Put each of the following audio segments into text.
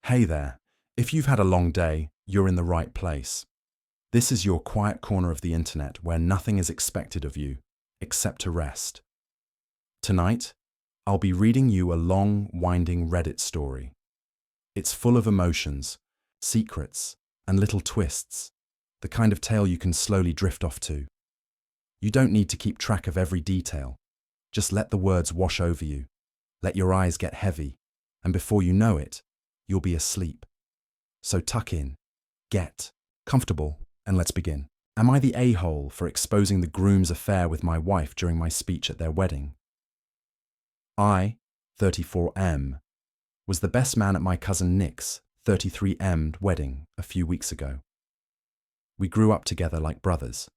Hey there. If you've had a long day, you're in the right place. This is your quiet corner of the internet where nothing is expected of you except to rest. Tonight, I'll be reading you a long, winding Reddit story. It's full of emotions, secrets, and little twists, the kind of tale you can slowly drift off to. You don't need to keep track of every detail. Just let the words wash over you. Let your eyes get heavy, and before you know it, you'll be asleep. So tuck in, get comfortable, and let's begin. Am I the a-hole for exposing the groom's affair with my wife during my speech at their wedding? I, 34M, was the best man at my cousin Nick's 33M'd wedding a few weeks ago. We grew up together like brothers.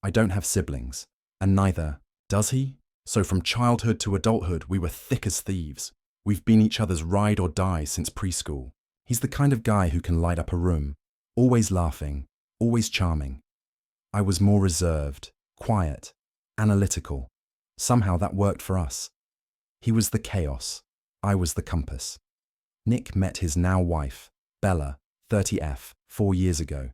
I don't have siblings, and neither does he. So from childhood to adulthood, we were thick as thieves. We've been each other's ride or die since preschool. He's the kind of guy who can light up a room, always laughing, always charming. I was more reserved, quiet, analytical. Somehow that worked for us. He was the chaos, I was the compass. Nick met his now wife, Bella, 30F, 4 years ago.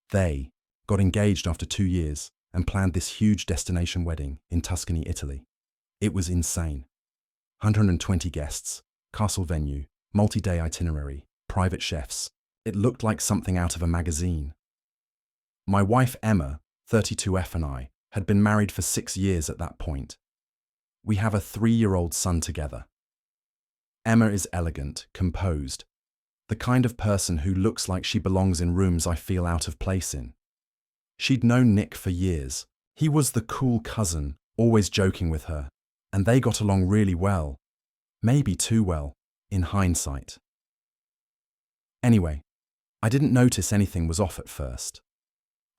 They got engaged after 2 years and planned this huge destination wedding in Tuscany, Italy. It was insane. 120 guests, castle venue, multi-day itinerary, private chefs. It looked like something out of a magazine. My wife Emma, 32F, and I had been married for 6 years at that point. We have a 3-year-old son together. Emma is elegant, composed, the kind of person who looks like she belongs in rooms I feel out of place in. She'd known Nick for years. He was the cool cousin, always joking with her, and they got along really well. Maybe too well, in hindsight. Anyway, I didn't notice anything was off at first.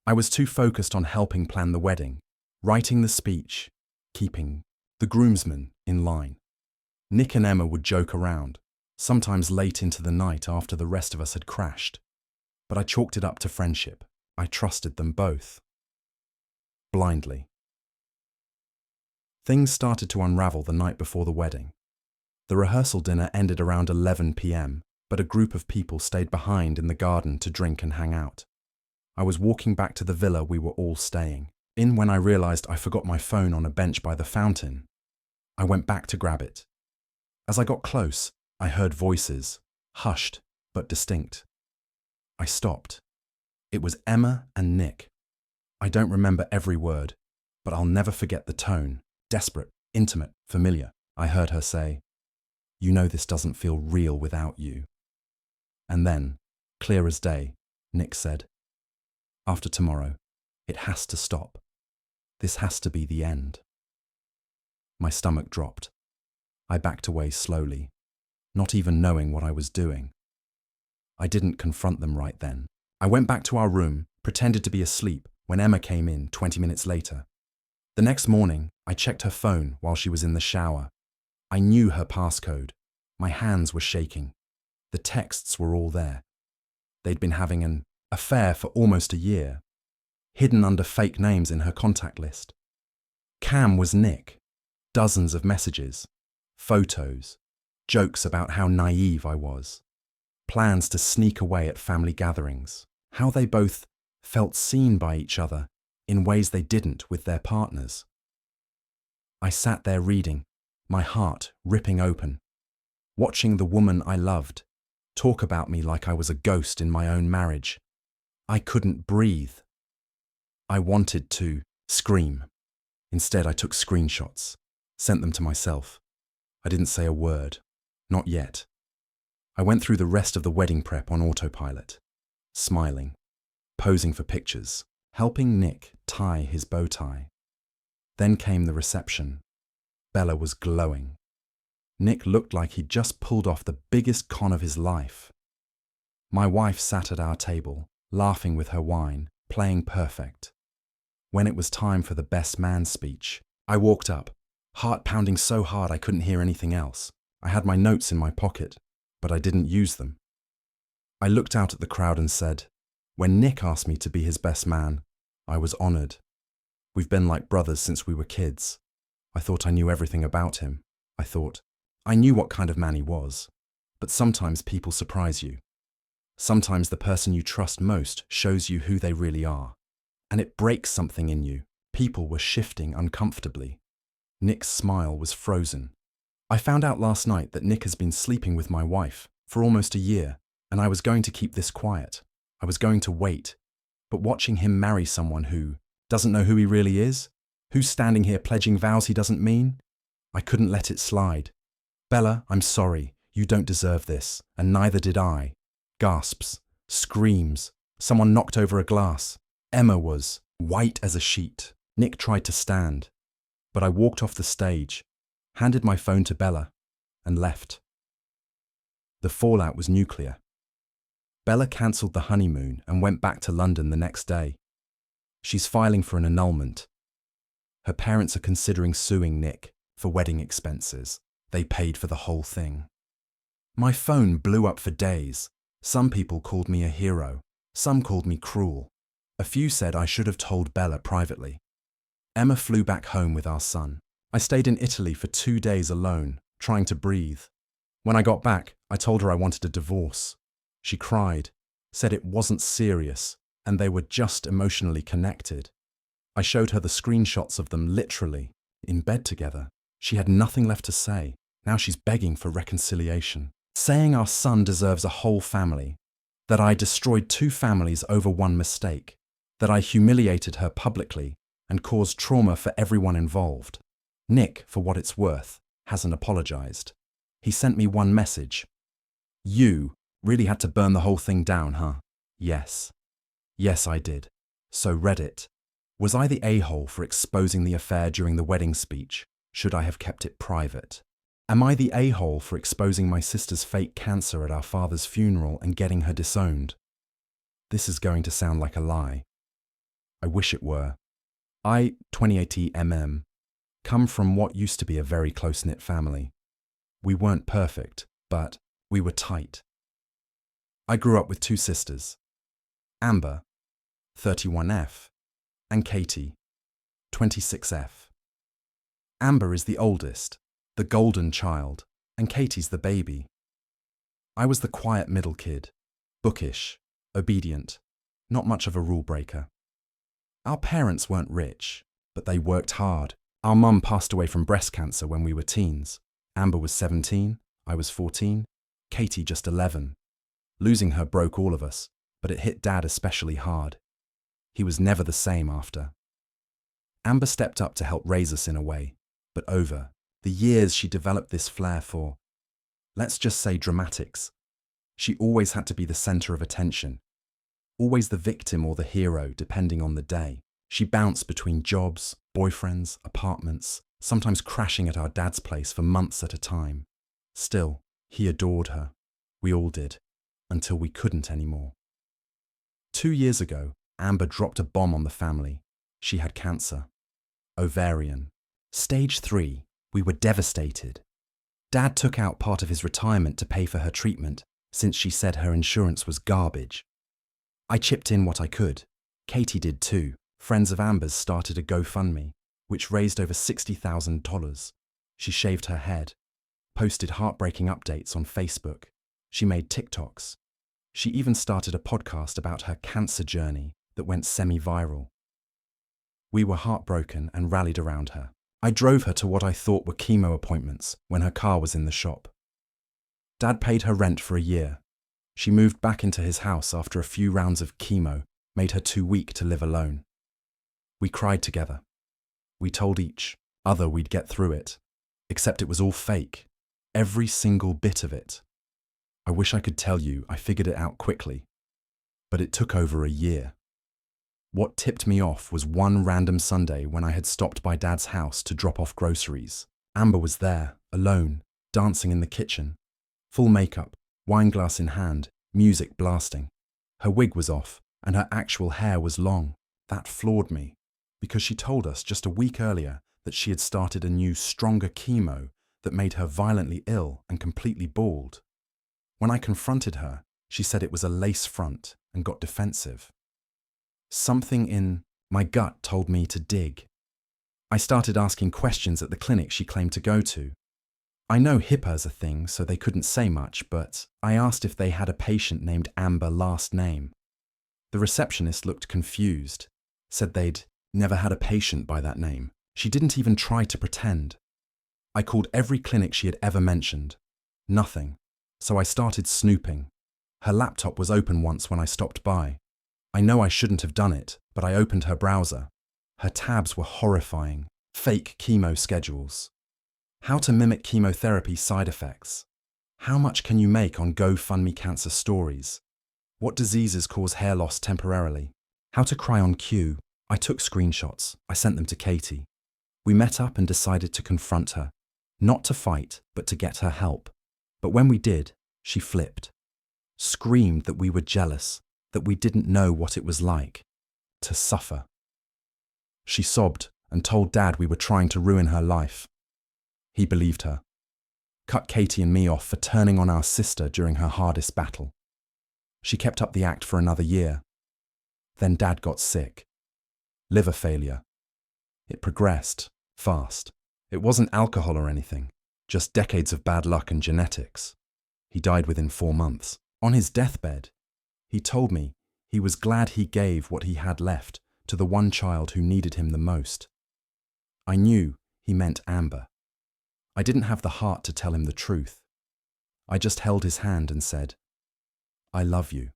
I was too focused on helping plan the wedding, writing the speech, keeping the groomsmen in line. Nick and Emma would joke around, sometimes late into the night after the rest of us had crashed. But I chalked it up to friendship. I trusted them both. Blindly. Things started to unravel the night before the wedding. The rehearsal dinner ended around 11 p.m., but a group of people stayed behind in the garden to drink and hang out. I was walking back to the villa we were all staying in when I realized I forgot my phone on a bench by the fountain. I went back to grab it. As I got close, I heard voices, hushed but distinct. I stopped. It was Emma and Nick. I don't remember every word, but I'll never forget the tone. Desperate, intimate, familiar. I heard her say, "You know this doesn't feel real without you." And then, clear as day, Nick said, "After tomorrow, it has to stop. This has to be the end." My stomach dropped. I backed away slowly, not even knowing what I was doing. I didn't confront them right then. I went back to our room, pretended to be asleep when Emma came in 20 minutes later. The next morning, I checked her phone while she was in the shower. I knew her passcode. My hands were shaking. The texts were all there. They'd been having an affair for almost a year, hidden under fake names in her contact list. Cam was Nick. Dozens of messages, photos, jokes about how naive I was, plans to sneak away at family gatherings, how they both felt seen by each other in ways they didn't with their partners. I sat there reading, my heart ripping open, watching the woman I loved talk about me like I was a ghost in my own marriage. I couldn't breathe. I wanted to scream. Instead, I took screenshots, sent them to myself. I didn't say a word, not yet. I went through the rest of the wedding prep on autopilot, smiling, posing for pictures, helping Nick tie his bow tie. Then came the reception. Bella was glowing. Nick looked like he'd just pulled off the biggest con of his life. My wife sat at our table, laughing with her wine, playing perfect. When it was time for the best man speech, I walked up, heart pounding so hard I couldn't hear anything else. I had my notes in my pocket, but I didn't use them. I looked out at the crowd and said, when Nick asked me to be his best man, I was honored. We've been like brothers since we were kids. I thought I knew everything about him. I thought I knew what kind of man he was. But sometimes people surprise you. Sometimes the person you trust most shows you who they really are. And it breaks something in you. People were shifting uncomfortably. Nick's smile was frozen. I found out last night that Nick has been sleeping with my wife for almost a year, and I was going to keep this quiet. I was going to wait. But watching him marry someone who doesn't know who he really is, who's standing here pledging vows he doesn't mean, I couldn't let it slide. Bella, I'm sorry. You don't deserve this, and neither did I. Gasps, screams. Someone knocked over a glass. Emma was white as a sheet. Nick tried to stand, but I walked off the stage, handed my phone to Bella, and left. The fallout was nuclear. Bella cancelled the honeymoon and went back to London the next day. She's filing for an annulment. Her parents are considering suing Nick for wedding expenses. They paid for the whole thing. My phone blew up for days. Some people called me a hero. Some called me cruel. A few said I should have told Bella privately. Emma flew back home with our son. I stayed in Italy for 2 days alone, trying to breathe. When I got back, I told her I wanted a divorce. She cried, said it wasn't serious, and they were just emotionally connected. I showed her the screenshots of them literally, in bed together. She had nothing left to say. Now she's begging for reconciliation, saying our son deserves a whole family, that I destroyed 2 families over one mistake, that I humiliated her publicly and caused trauma for everyone involved. Nick, for what it's worth, hasn't apologized. He sent me one message. You really had to burn the whole thing down, huh? Yes. Yes, I did. So read it. Was I the a-hole for exposing the affair during the wedding speech? Should I have kept it private? Am I the a-hole for exposing my sister's fake cancer at our father's funeral and getting her disowned? This is going to sound like a lie. I wish it were. I, 2080 come from what used to be a very close-knit family. We weren't perfect, but we were tight. I grew up with 2 sisters, Amber, 31F, and Katie, 26F. Amber is the oldest, the golden child, and Katie's the baby. I was the quiet middle kid, bookish, obedient, not much of a rule breaker. Our parents weren't rich, but they worked hard. Our mum passed away from breast cancer when we were teens. Amber was 17, I was 14, Katie just 11. Losing her broke all of us, but it hit Dad especially hard. He was never the same after. Amber stepped up to help raise us in a way, but over the years she developed this flair for, let's just say, dramatics. She always had to be the center of attention, always the victim or the hero depending on the day. She bounced between jobs, boyfriends, apartments, sometimes crashing at our dad's place for months at a time. Still, he adored her. We all did, until we couldn't anymore. 2 years ago, Amber dropped a bomb on the family. She had cancer. Ovarian. Stage 3. We were devastated. Dad took out part of his retirement to pay for her treatment, since she said her insurance was garbage. I chipped in what I could. Katie did too. Friends of Amber's started a GoFundMe, which raised over $60,000. She shaved her head, posted heartbreaking updates on Facebook. She made TikToks. She even started a podcast about her cancer journey that went semi-viral. We were heartbroken and rallied around her. I drove her to what I thought were chemo appointments when her car was in the shop. Dad paid her rent for a year. She moved back into his house after a few rounds of chemo made her too weak to live alone. We cried together. We told each other we'd get through it, except it was all fake, every single bit of it. I wish I could tell you I figured it out quickly, but it took over a year. What tipped me off was one random Sunday when I had stopped by Dad's house to drop off groceries. Amber was there, alone, dancing in the kitchen. Full makeup, wine glass in hand, music blasting. Her wig was off, and her actual hair was long. That floored me, because she told us just a week earlier that she had started a new, stronger chemo that made her violently ill and completely bald. When I confronted her, she said it was a lace front and got defensive. Something in my gut told me to dig. I started asking questions at the clinic she claimed to go to. I know HIPAA's a thing, so they couldn't say much, but I asked if they had a patient named Amber last name. The receptionist looked confused, said they'd never had a patient by that name. She didn't even try to pretend. I called every clinic she had ever mentioned. Nothing. So I started snooping. Her laptop was open once when I stopped by. I know I shouldn't have done it, but I opened her browser. Her tabs were horrifying. Fake chemo schedules. How to mimic chemotherapy side effects. How much can you make on GoFundMe cancer stories? What diseases cause hair loss temporarily? How to cry on cue. I took screenshots. I sent them to Katie. We met up and decided to confront her. Not to fight, but to get her help. But when we did, she flipped. Screamed that we were jealous, that we didn't know what it was like to suffer. She sobbed and told Dad we were trying to ruin her life. He believed her. Cut Katie and me off for turning on our sister during her hardest battle. She kept up the act for another year. Then Dad got sick. Liver failure. It progressed fast. It wasn't alcohol or anything, just decades of bad luck and genetics. He died within 4 months. On his deathbed, he told me he was glad he gave what he had left to the one child who needed him the most. I knew he meant Amber. I didn't have the heart to tell him the truth. I just held his hand and said, "I love you."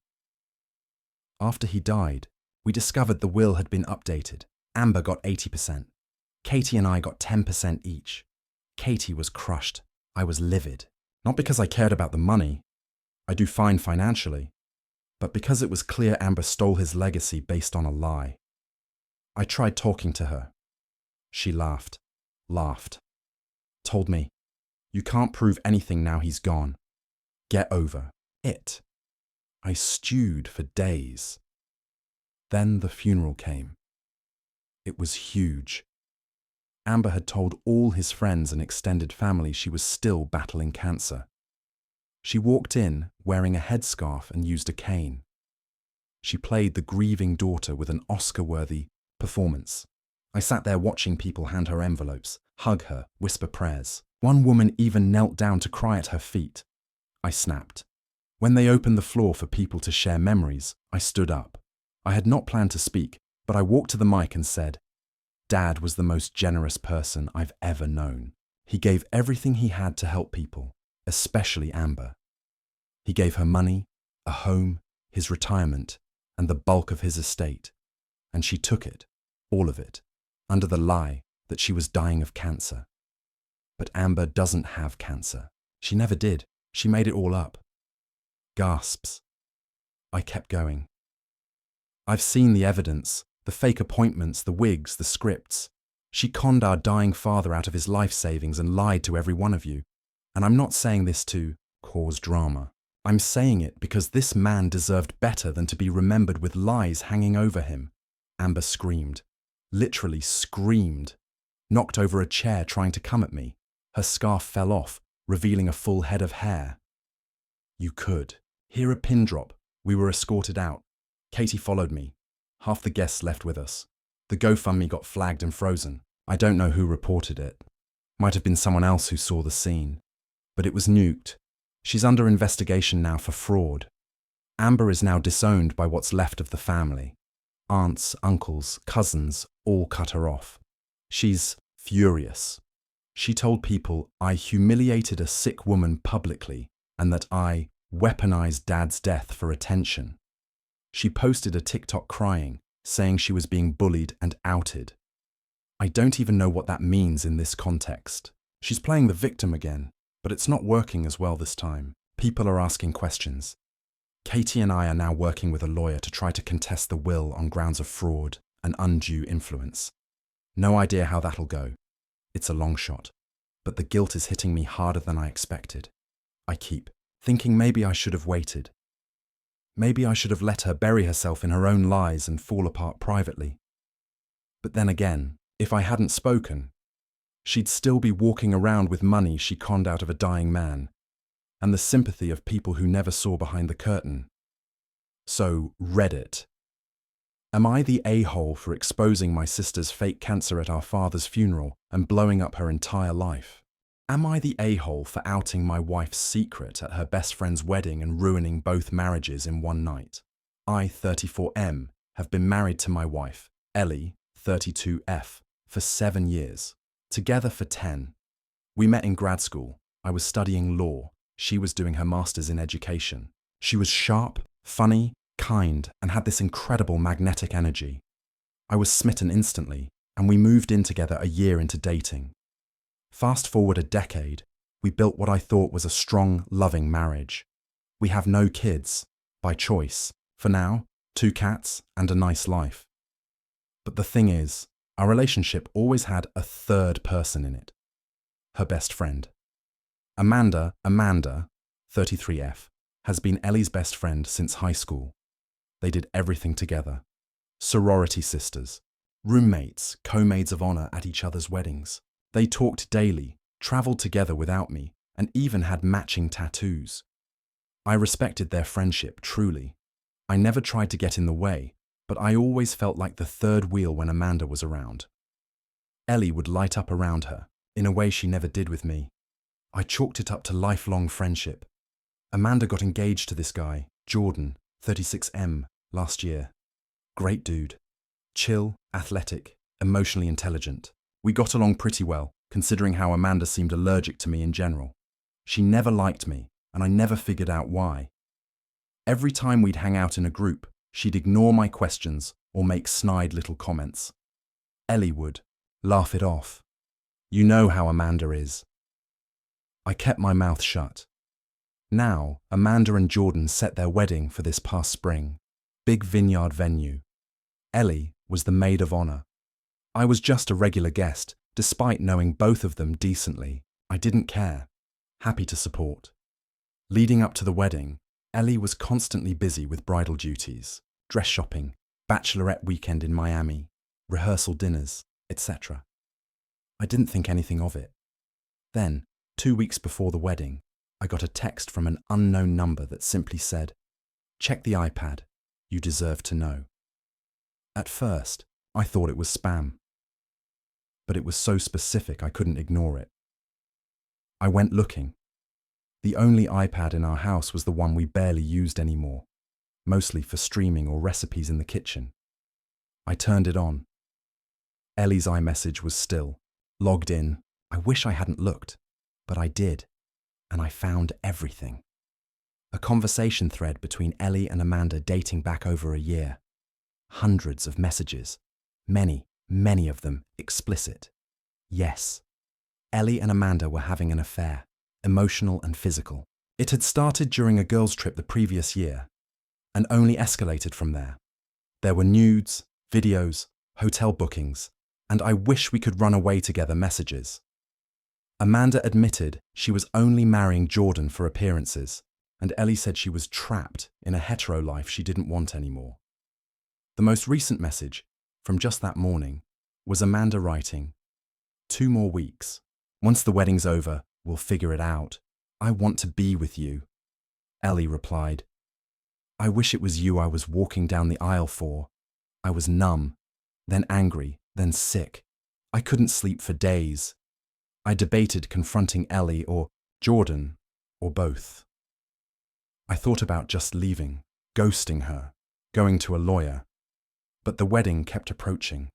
After he died, we discovered the will had been updated. Amber got 80%. Katie and I got 10% each. Katie was crushed. I was livid. Not because I cared about the money. I do fine financially. But because it was clear Amber stole his legacy based on a lie. I tried talking to her. She laughed. Told me, "You can't prove anything now he's gone. Get over it." I stewed for days. Then the funeral came. It was huge. Amber had told all his friends and extended family she was still battling cancer. She walked in wearing a headscarf and used a cane. She played the grieving daughter with an Oscar-worthy performance. I sat there watching people hand her envelopes, hug her, whisper prayers. One woman even knelt down to cry at her feet. I snapped. When they opened the floor for people to share memories, I stood up. I had not planned to speak, but I walked to the mic and said, "Dad was the most generous person I've ever known. He gave everything he had to help people, especially Amber. He gave her money, a home, his retirement, and the bulk of his estate. And she took it, all of it, under the lie that she was dying of cancer. But Amber doesn't have cancer. She never did. She made it all up." Gasps. I kept going. "I've seen the evidence, the fake appointments, the wigs, the scripts. She conned our dying father out of his life savings and lied to every one of you. And I'm not saying this to cause drama. I'm saying it because this man deserved better than to be remembered with lies hanging over him." Amber screamed. Literally screamed. Knocked over a chair trying to come at me. Her scarf fell off, revealing a full head of hair. You could hear a pin drop. We were escorted out. Katie followed me. Half the guests left with us. The GoFundMe got flagged and frozen. I don't know who reported it. Might have been someone else who saw the scene. But it was nuked. She's under investigation now for fraud. Amber is now disowned by what's left of the family. Aunts, uncles, cousins all cut her off. She's furious. She told people I humiliated a sick woman publicly and that I weaponized Dad's death for attention. She posted a TikTok crying, saying she was being bullied and outed. I don't even know what that means in this context. She's playing the victim again, but it's not working as well this time. People are asking questions. Katie and I are now working with a lawyer to try to contest the will on grounds of fraud and undue influence. No idea how that'll go. It's a long shot, but the guilt is hitting me harder than I expected. I keep thinking maybe I should have waited. Maybe I should have let her bury herself in her own lies and fall apart privately. But then again, if I hadn't spoken, she'd still be walking around with money she conned out of a dying man, and the sympathy of people who never saw behind the curtain. So, Reddit. Am I the a-hole for exposing my sister's fake cancer at our father's funeral and blowing up her entire life? Am I the a-hole for outing my wife's secret at her best friend's wedding and ruining both marriages in one night? I, 34M, have been married to my wife, Ellie, 32F, for 7 years, together for 10. We met in grad school. I was studying law. She was doing her master's in education. She was sharp, funny, kind, and had this incredible magnetic energy. I was smitten instantly, and we moved in together a year into dating. Fast forward a decade, we built what I thought was a strong, loving marriage. We have no kids, by choice. For now, 2 cats and a nice life. But the thing is, our relationship always had a third person in it. Her best friend. Amanda, 33F, has been Ellie's best friend since high school. They did everything together. Sorority sisters, roommates, co-maids of honor at each other's weddings. They talked daily, traveled together without me, and even had matching tattoos. I respected their friendship, truly. I never tried to get in the way, but I always felt like the third wheel when Amanda was around. Ellie would light up around her, in a way she never did with me. I chalked it up to lifelong friendship. Amanda got engaged to this guy, Jordan, 36M, last year. Great dude. Chill, athletic, emotionally intelligent. We got along pretty well, considering how Amanda seemed allergic to me in general. She never liked me, and I never figured out why. Every time we'd hang out in a group, she'd ignore my questions or make snide little comments. Ellie would laugh it off. You know how Amanda is. I kept my mouth shut. Now, Amanda and Jordan set their wedding for this past spring. Big vineyard venue. Ellie was the maid of honor. I was just a regular guest, despite knowing both of them decently. I didn't care. Happy to support. Leading up to the wedding, Ellie was constantly busy with bridal duties, dress shopping, bachelorette weekend in Miami, rehearsal dinners, etc. I didn't think anything of it. Then, 2 weeks before the wedding, I got a text from an unknown number that simply said, "Check the iPad. You deserve to know." At first, I thought it was spam. But it was so specific I couldn't ignore it. I went looking. The only iPad in our house was the one we barely used anymore, mostly for streaming or recipes in the kitchen. I turned it on. Ellie's iMessage was still. Logged in. I wish I hadn't looked, but I did, and I found everything. A conversation thread between Ellie and Amanda dating back over a year. Hundreds of messages. Many of them explicit. Yes, Ellie and Amanda were having an affair, emotional and physical. It had started during a girls' trip the previous year, and only escalated from there. There were nudes, videos, hotel bookings, and "I wish we could run away together" messages. Amanda admitted she was only marrying Jordan for appearances, and Ellie said she was trapped in a hetero life she didn't want anymore. The most recent message, from just that morning, was Amanda writing, "2 more weeks. Once the wedding's over, we'll figure it out. I want to be with you." Ellie replied, "I wish it was you I was walking down the aisle for. I was numb, then angry, then sick. I couldn't sleep for days. I debated confronting Ellie or Jordan, or both. I thought about just leaving, ghosting her, going to a lawyer. But the wedding kept approaching.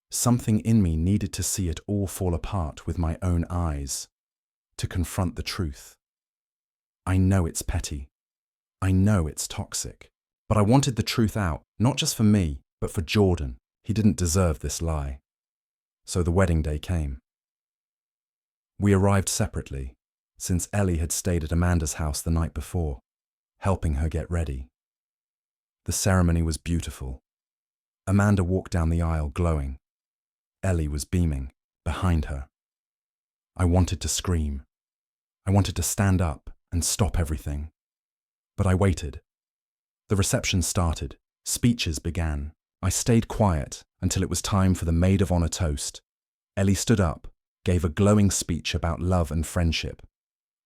Something in me needed to see it all fall apart with my own eyes, to confront the truth. I know it's petty. I know it's toxic. But I wanted the truth out, not just for me, but for Jordan. He didn't deserve this lie. So the wedding day came. We arrived separately, since Ellie had stayed at Amanda's house the night before, helping her get ready. The ceremony was beautiful. Amanda walked down the aisle glowing. Ellie was beaming, behind her. I wanted to scream. I wanted to stand up and stop everything. But I waited. The reception started. Speeches began. I stayed quiet until it was time for the maid of honor toast. Ellie stood up, gave a glowing speech about love and friendship,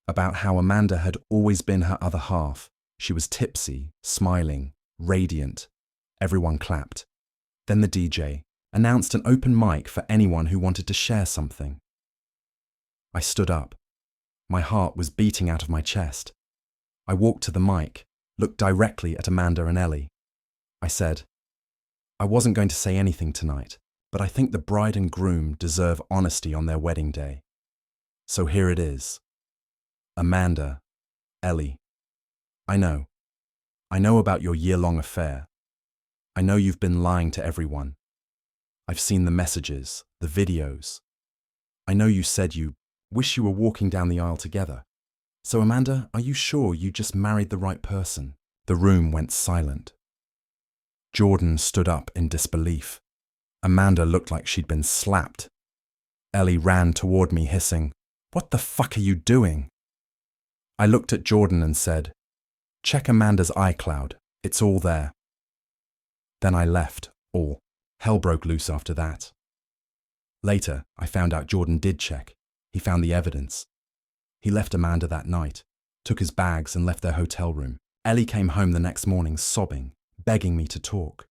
about how Amanda had always been her other half. She was tipsy, smiling, radiant. Everyone clapped. Then the DJ announced an open mic for anyone who wanted to share something. I stood up. My heart was beating out of my chest. I walked to the mic, looked directly at Amanda and Ellie. I said, I wasn't going to say anything tonight, but I think the bride and groom deserve honesty on their wedding day. So here it is. Amanda, Ellie, I know about your year-long affair. I know you've been lying to everyone. I've seen the messages, the videos. I know you said you wish you were walking down the aisle together. So Amanda, are you sure you just married the right person? The room went silent. Jordan stood up in disbelief. Amanda looked like she'd been slapped. Ellie ran toward me hissing, "What the fuck are you doing?" I looked at Jordan and said, "Check Amanda's iCloud, it's all there." Then I left, all. Hell broke loose after that. Later, I found out Jordan did check. He found the evidence. He left Amanda that night, took his bags and left their hotel room. Ellie came home the next morning sobbing, begging me to talk,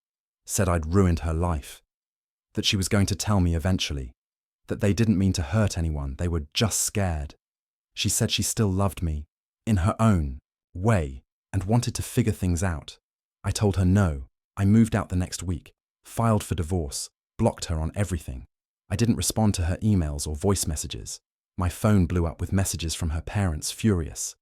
said I'd ruined her life, that she was going to tell me eventually, that they didn't mean to hurt anyone, they were just scared. She said she still loved me, in her own way, and wanted to figure things out. I told her no. I moved out the next week, filed for divorce, blocked her on everything. I didn't respond to her emails or voice messages. My phone blew up with messages from her parents, furious.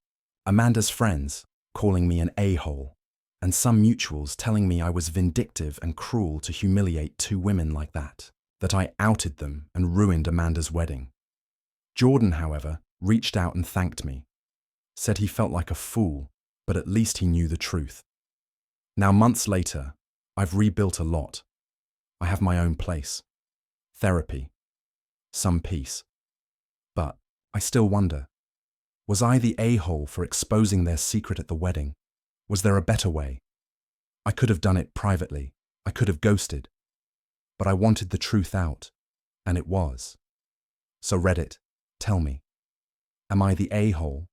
Amanda's friends calling me an a-hole, and some mutuals telling me I was vindictive and cruel to humiliate two women like that I outed them and ruined Amanda's wedding. Jordan, however, reached out and thanked me, said he felt like a fool, but at least he knew the truth. Now, months later, I've rebuilt a lot. I have my own place, therapy, some peace. But I still wonder, was I the a-hole for exposing their secret at the wedding? Was there a better way? I could have done it privately. I could have ghosted. But I wanted the truth out, and it was. So Reddit, tell me, am I the a-hole?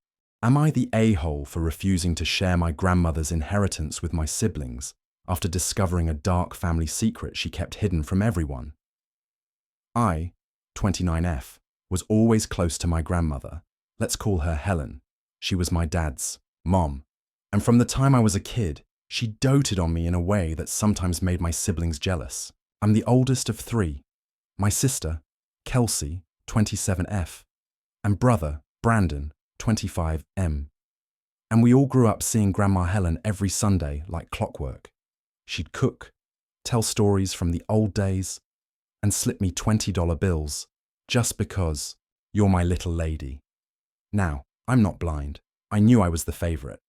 Am I the a-hole for refusing to share my grandmother's inheritance with my siblings after discovering a dark family secret she kept hidden from everyone? I, 29F, was always close to my grandmother. Let's call her Helen. She was my dad's mom. And from the time I was a kid, she doted on me in a way that sometimes made my siblings jealous. I'm the oldest of three. My sister, Kelsey, 27F, and brother, Brandon, 25M. And we all grew up seeing Grandma Helen every Sunday like clockwork. She'd cook, tell stories from the old days, and slip me $20 bills just because you're my little lady. Now, I'm not blind. I knew I was the favorite.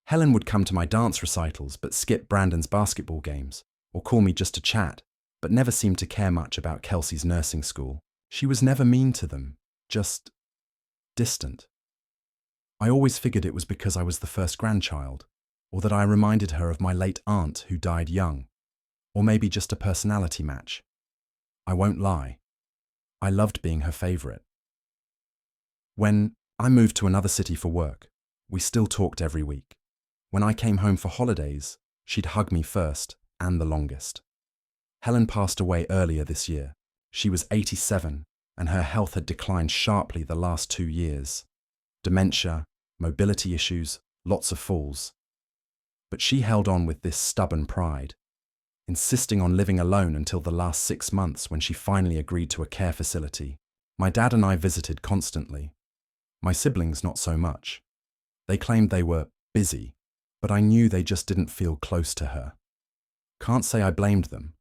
Helen would come to my dance recitals but skip Brandon's basketball games, or call me just to chat, but never seemed to care much about Kelsey's nursing school. She was never mean to them, just distant. I always figured it was because I was the first grandchild, or that I reminded her of my late aunt who died young, or maybe just a personality match. I won't lie. I loved being her favorite. When I moved to another city for work, we still talked every week. When I came home for holidays, she'd hug me first and the longest. Helen passed away earlier this year. She was 87, and her health had declined sharply the last 2 years. Dementia, mobility issues, lots of falls. But she held on with this stubborn pride, insisting on living alone until the last 6 months when she finally agreed to a care facility. My dad and I visited constantly. My siblings not so much. They claimed they were busy, but I knew they just didn't feel close to her. Can't say I blamed them.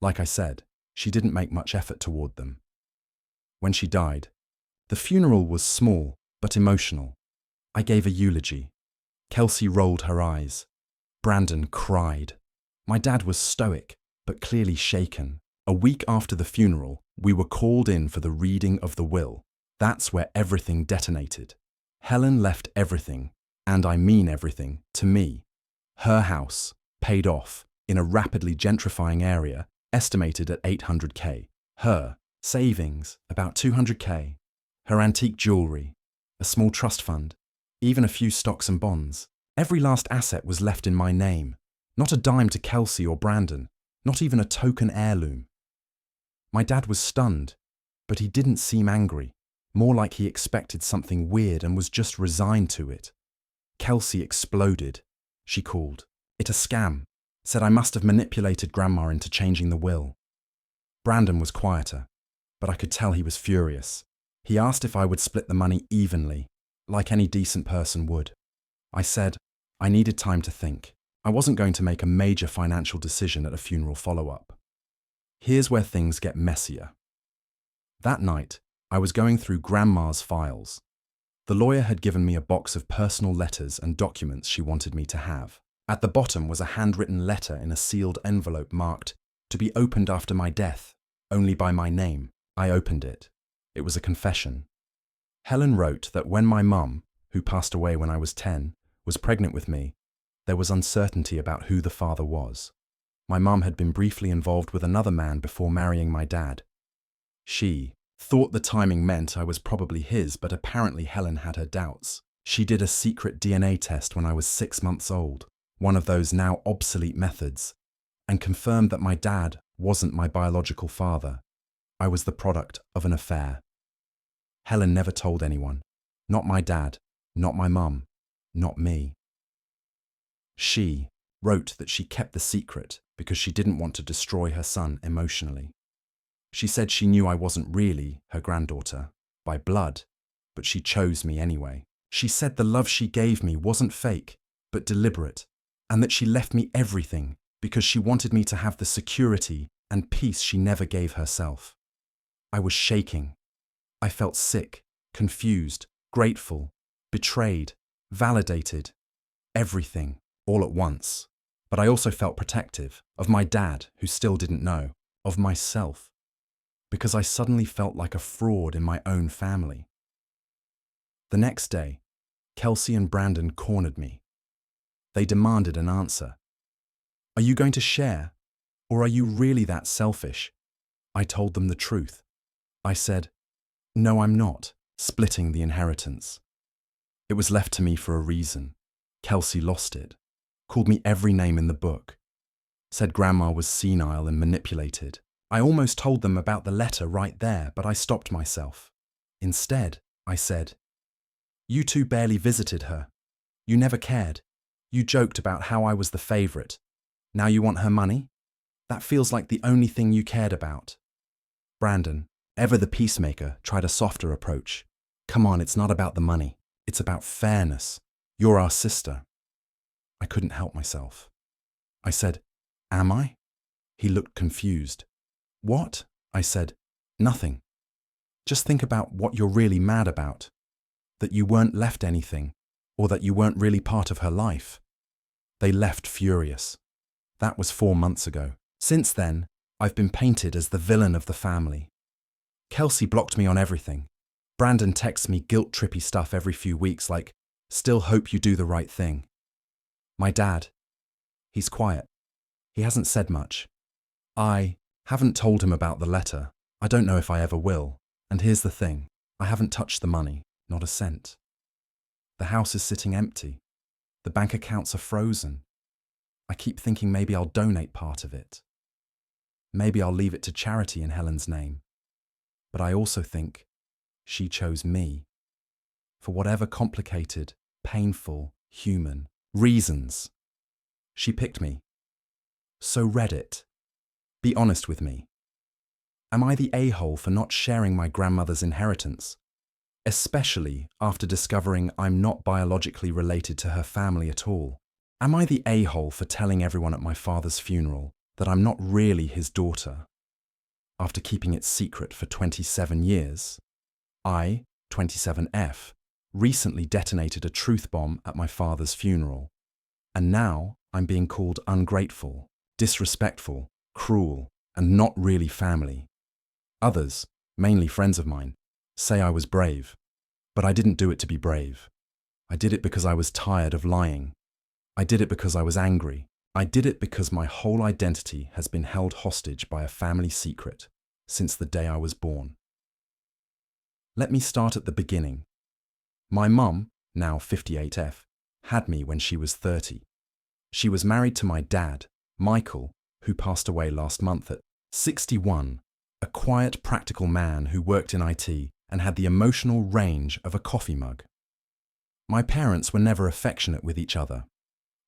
Like I said, she didn't make much effort toward them. When she died, the funeral was small but emotional. I gave a eulogy. Kelsey rolled her eyes. Brandon cried. My dad was stoic, but clearly shaken. A week after the funeral, we were called in for the reading of the will. That's where everything detonated. Helen left everything, and I mean everything, to me. Her house, paid off, in a rapidly gentrifying area, estimated at $800K. Her savings, about $200K. Her antique jewelry, a small trust fund, even a few stocks and bonds. Every last asset was left in my name. Not a dime to Kelsey or Brandon, not even a token heirloom. My dad was stunned, but he didn't seem angry. more like he expected something weird and was just resigned to it. Kelsey exploded. She called it a scam, said I must have manipulated Grandma into changing the will. Brandon was quieter, but I could tell he was furious. He asked if I would split the money evenly, like any decent person would. I said I needed time to think. I wasn't going to make a major financial decision at a funeral follow-up. Here's where things get messier. That night, I was going through Grandma's files. The lawyer had given me a box of personal letters and documents she wanted me to have. At the bottom was a handwritten letter in a sealed envelope marked, "To be opened after my death, only by my name." I opened it. It was a confession. Helen wrote that when my mum, who passed away when I was 10, was pregnant with me, there was uncertainty about who the father was. My mum had been briefly involved with another man before marrying my dad. She thought the timing meant I was probably his, but apparently Helen had her doubts. She did a secret DNA test when I was 6 months old, one of those now obsolete methods, and confirmed that my dad wasn't my biological father. I was the product of an affair. Helen never told anyone. Not my dad, not my mum, not me. She wrote that she kept the secret because she didn't want to destroy her son emotionally. She said she knew I wasn't really her granddaughter by blood, but she chose me anyway. She said the love she gave me wasn't fake, but deliberate, and that she left me everything because she wanted me to have the security and peace she never gave herself. I was shaking. I felt sick, confused, grateful, betrayed, validated, everything, all at once. But I also felt protective of my dad, who still didn't know, of myself, because I suddenly felt like a fraud in my own family. The next day, Kelsey and Brandon cornered me. They demanded an answer. Are you going to share, or are you really that selfish? I told them the truth. I said, no, I'm not, splitting the inheritance. It was left to me for a reason. Kelsey lost it, called me every name in the book, said Grandma was senile and manipulated. I almost told them about the letter right there, but I stopped myself. Instead, I said, you two barely visited her. You never cared. You joked about how I was the favorite. Now you want her money? That feels like the only thing you cared about. Brandon, ever the peacemaker, tried a softer approach. Come on, it's not about the money. It's about fairness. You're our sister. I couldn't help myself. I said, am I? He looked confused. What? I said, nothing. Just think about what you're really mad about. That you weren't left anything, or that you weren't really part of her life. They left furious. That was 4 months ago. Since then, I've been painted as the villain of the family. Kelsey blocked me on everything. Brandon texts me guilt-trippy stuff every few weeks like, still hope you do the right thing. My dad, he's quiet. He hasn't said much. I haven't told him about the letter. I don't know if I ever will. And here's the thing. I haven't touched the money, not a cent. The house is sitting empty. The bank accounts are frozen. I keep thinking maybe I'll donate part of it. Maybe I'll leave it to charity in Helen's name. But I also think she chose me. For whatever complicated, painful, human reasons, she picked me. So Reddit, be honest with me. Am I the a-hole for not sharing my grandmother's inheritance? Especially after discovering I'm not biologically related to her family at all. Am I the a-hole for telling everyone at my father's funeral that I'm not really his daughter? After keeping it secret for 27 years, I, 27F, recently detonated a truth bomb at my father's funeral. And now I'm being called ungrateful, disrespectful, cruel, and not really family. Others, mainly friends of mine, say I was brave. But I didn't do it to be brave. I did it because I was tired of lying. I did it because I was angry. I did it because my whole identity has been held hostage by a family secret since the day I was born. Let me start at the beginning. My mum, now 58F, had me when she was 30. She was married to my dad, Michael, who passed away last month at 61, a quiet, practical man who worked in IT and had the emotional range of a coffee mug. My parents were never affectionate with each other.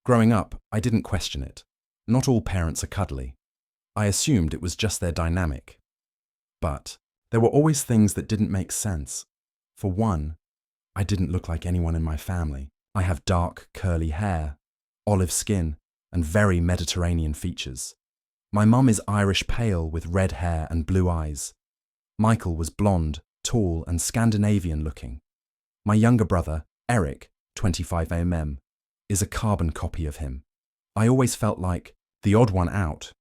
Growing up, I didn't question it. Not all parents are cuddly. I assumed it was just their dynamic. But there were always things that didn't make sense. For one, I didn't look like anyone in my family. I have dark, curly hair, olive skin, and very Mediterranean features. My mum is Irish pale with red hair and blue eyes. Michael was blonde, tall, and Scandinavian looking. My younger brother, Eric, 25 is a carbon copy of him. I always felt like the odd one out.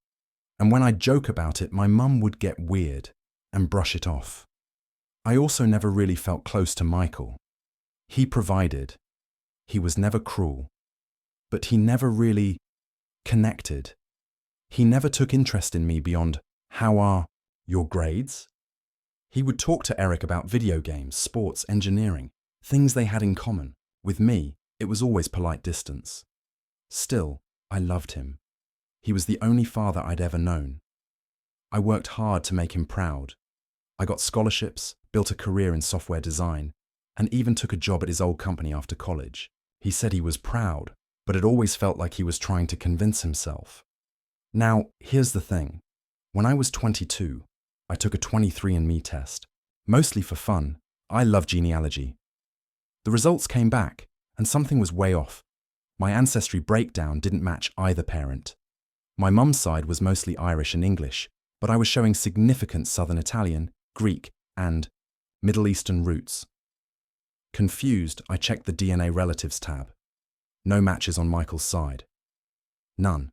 And when I'd joke about it, my mum would get weird and brush it off. I also never really felt close to Michael. He provided. He was never cruel. But he never really connected. He never took interest in me beyond, how are your grades? He would talk to Eric about video games, sports, engineering, things they had in common. With me, it was always polite distance. Still, I loved him. He was the only father I'd ever known. I worked hard to make him proud. I got scholarships, built a career in software design, and even took a job at his old company after college. He said he was proud, but it always felt like he was trying to convince himself. Now, here's the thing. When I was 22, I took a 23andMe test. Mostly for fun. I love genealogy. The results came back, and something was way off. My ancestry breakdown didn't match either parent. My mum's side was mostly Irish and English, but I was showing significant Southern Italian, Greek, and Middle Eastern roots. Confused, I checked the DNA relatives tab. No matches on Michael's side. None.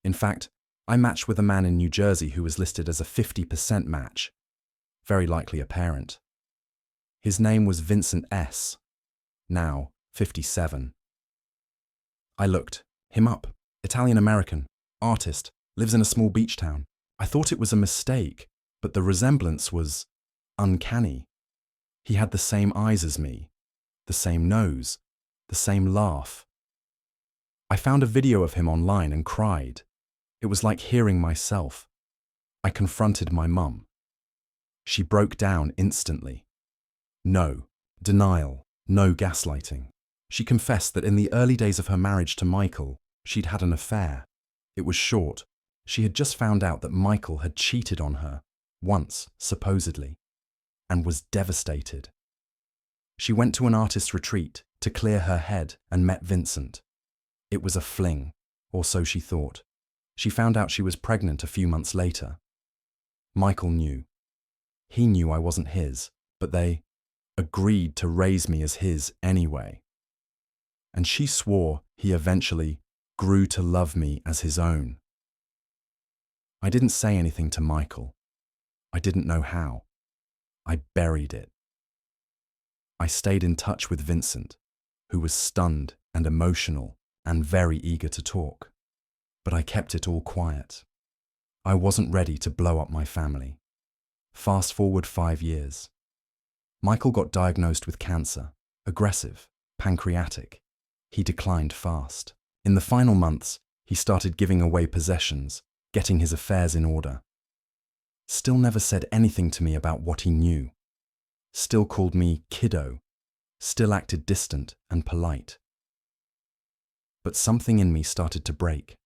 In fact, I matched with a man in New Jersey who was listed as a 50% match. Very likely a parent. His name was Vincent S., now 57. I looked him up. Italian-American, artist, lives in a small beach town. I thought it was a mistake, but the resemblance was uncanny. He had the same eyes as me, the same nose, the same laugh. I found a video of him online and cried. It was like hearing myself. I confronted my mum. She broke down instantly. No denial, no gaslighting. She confessed that in the early days of her marriage to Michael, she'd had an affair. It was short. She had just found out that Michael had cheated on her, once, supposedly, and was devastated. She went to an artist's retreat to clear her head and met Vincent. It was a fling, or so she thought. She found out she was pregnant a few months later. Michael knew. He knew I wasn't his, but they agreed to raise me as his anyway. And she swore he eventually grew to love me as his own. I didn't say anything to Michael. I didn't know how. I buried it. I stayed in touch with Vincent, who was stunned and emotional and very eager to talk. But I kept it all quiet. I wasn't ready to blow up my family. Fast forward 5 years. Michael got diagnosed with cancer, aggressive, pancreatic. He declined fast. In the final months, he started giving away possessions, getting his affairs in order. Still never said anything to me about what he knew. Still called me kiddo. Still acted distant and polite. But something in me started to break.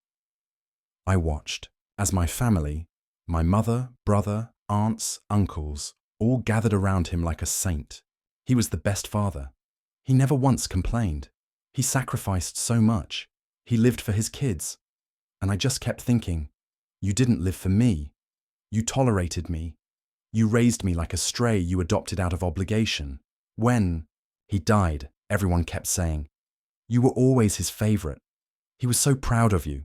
I watched as my family, my mother, brother, aunts, uncles, all gathered around him like a saint. He was the best father. He never once complained. He sacrificed so much. He lived for his kids. And I just kept thinking, you didn't live for me. You tolerated me. You raised me like a stray you adopted out of obligation. When he died, everyone kept saying, you were always his favorite. He was so proud of you.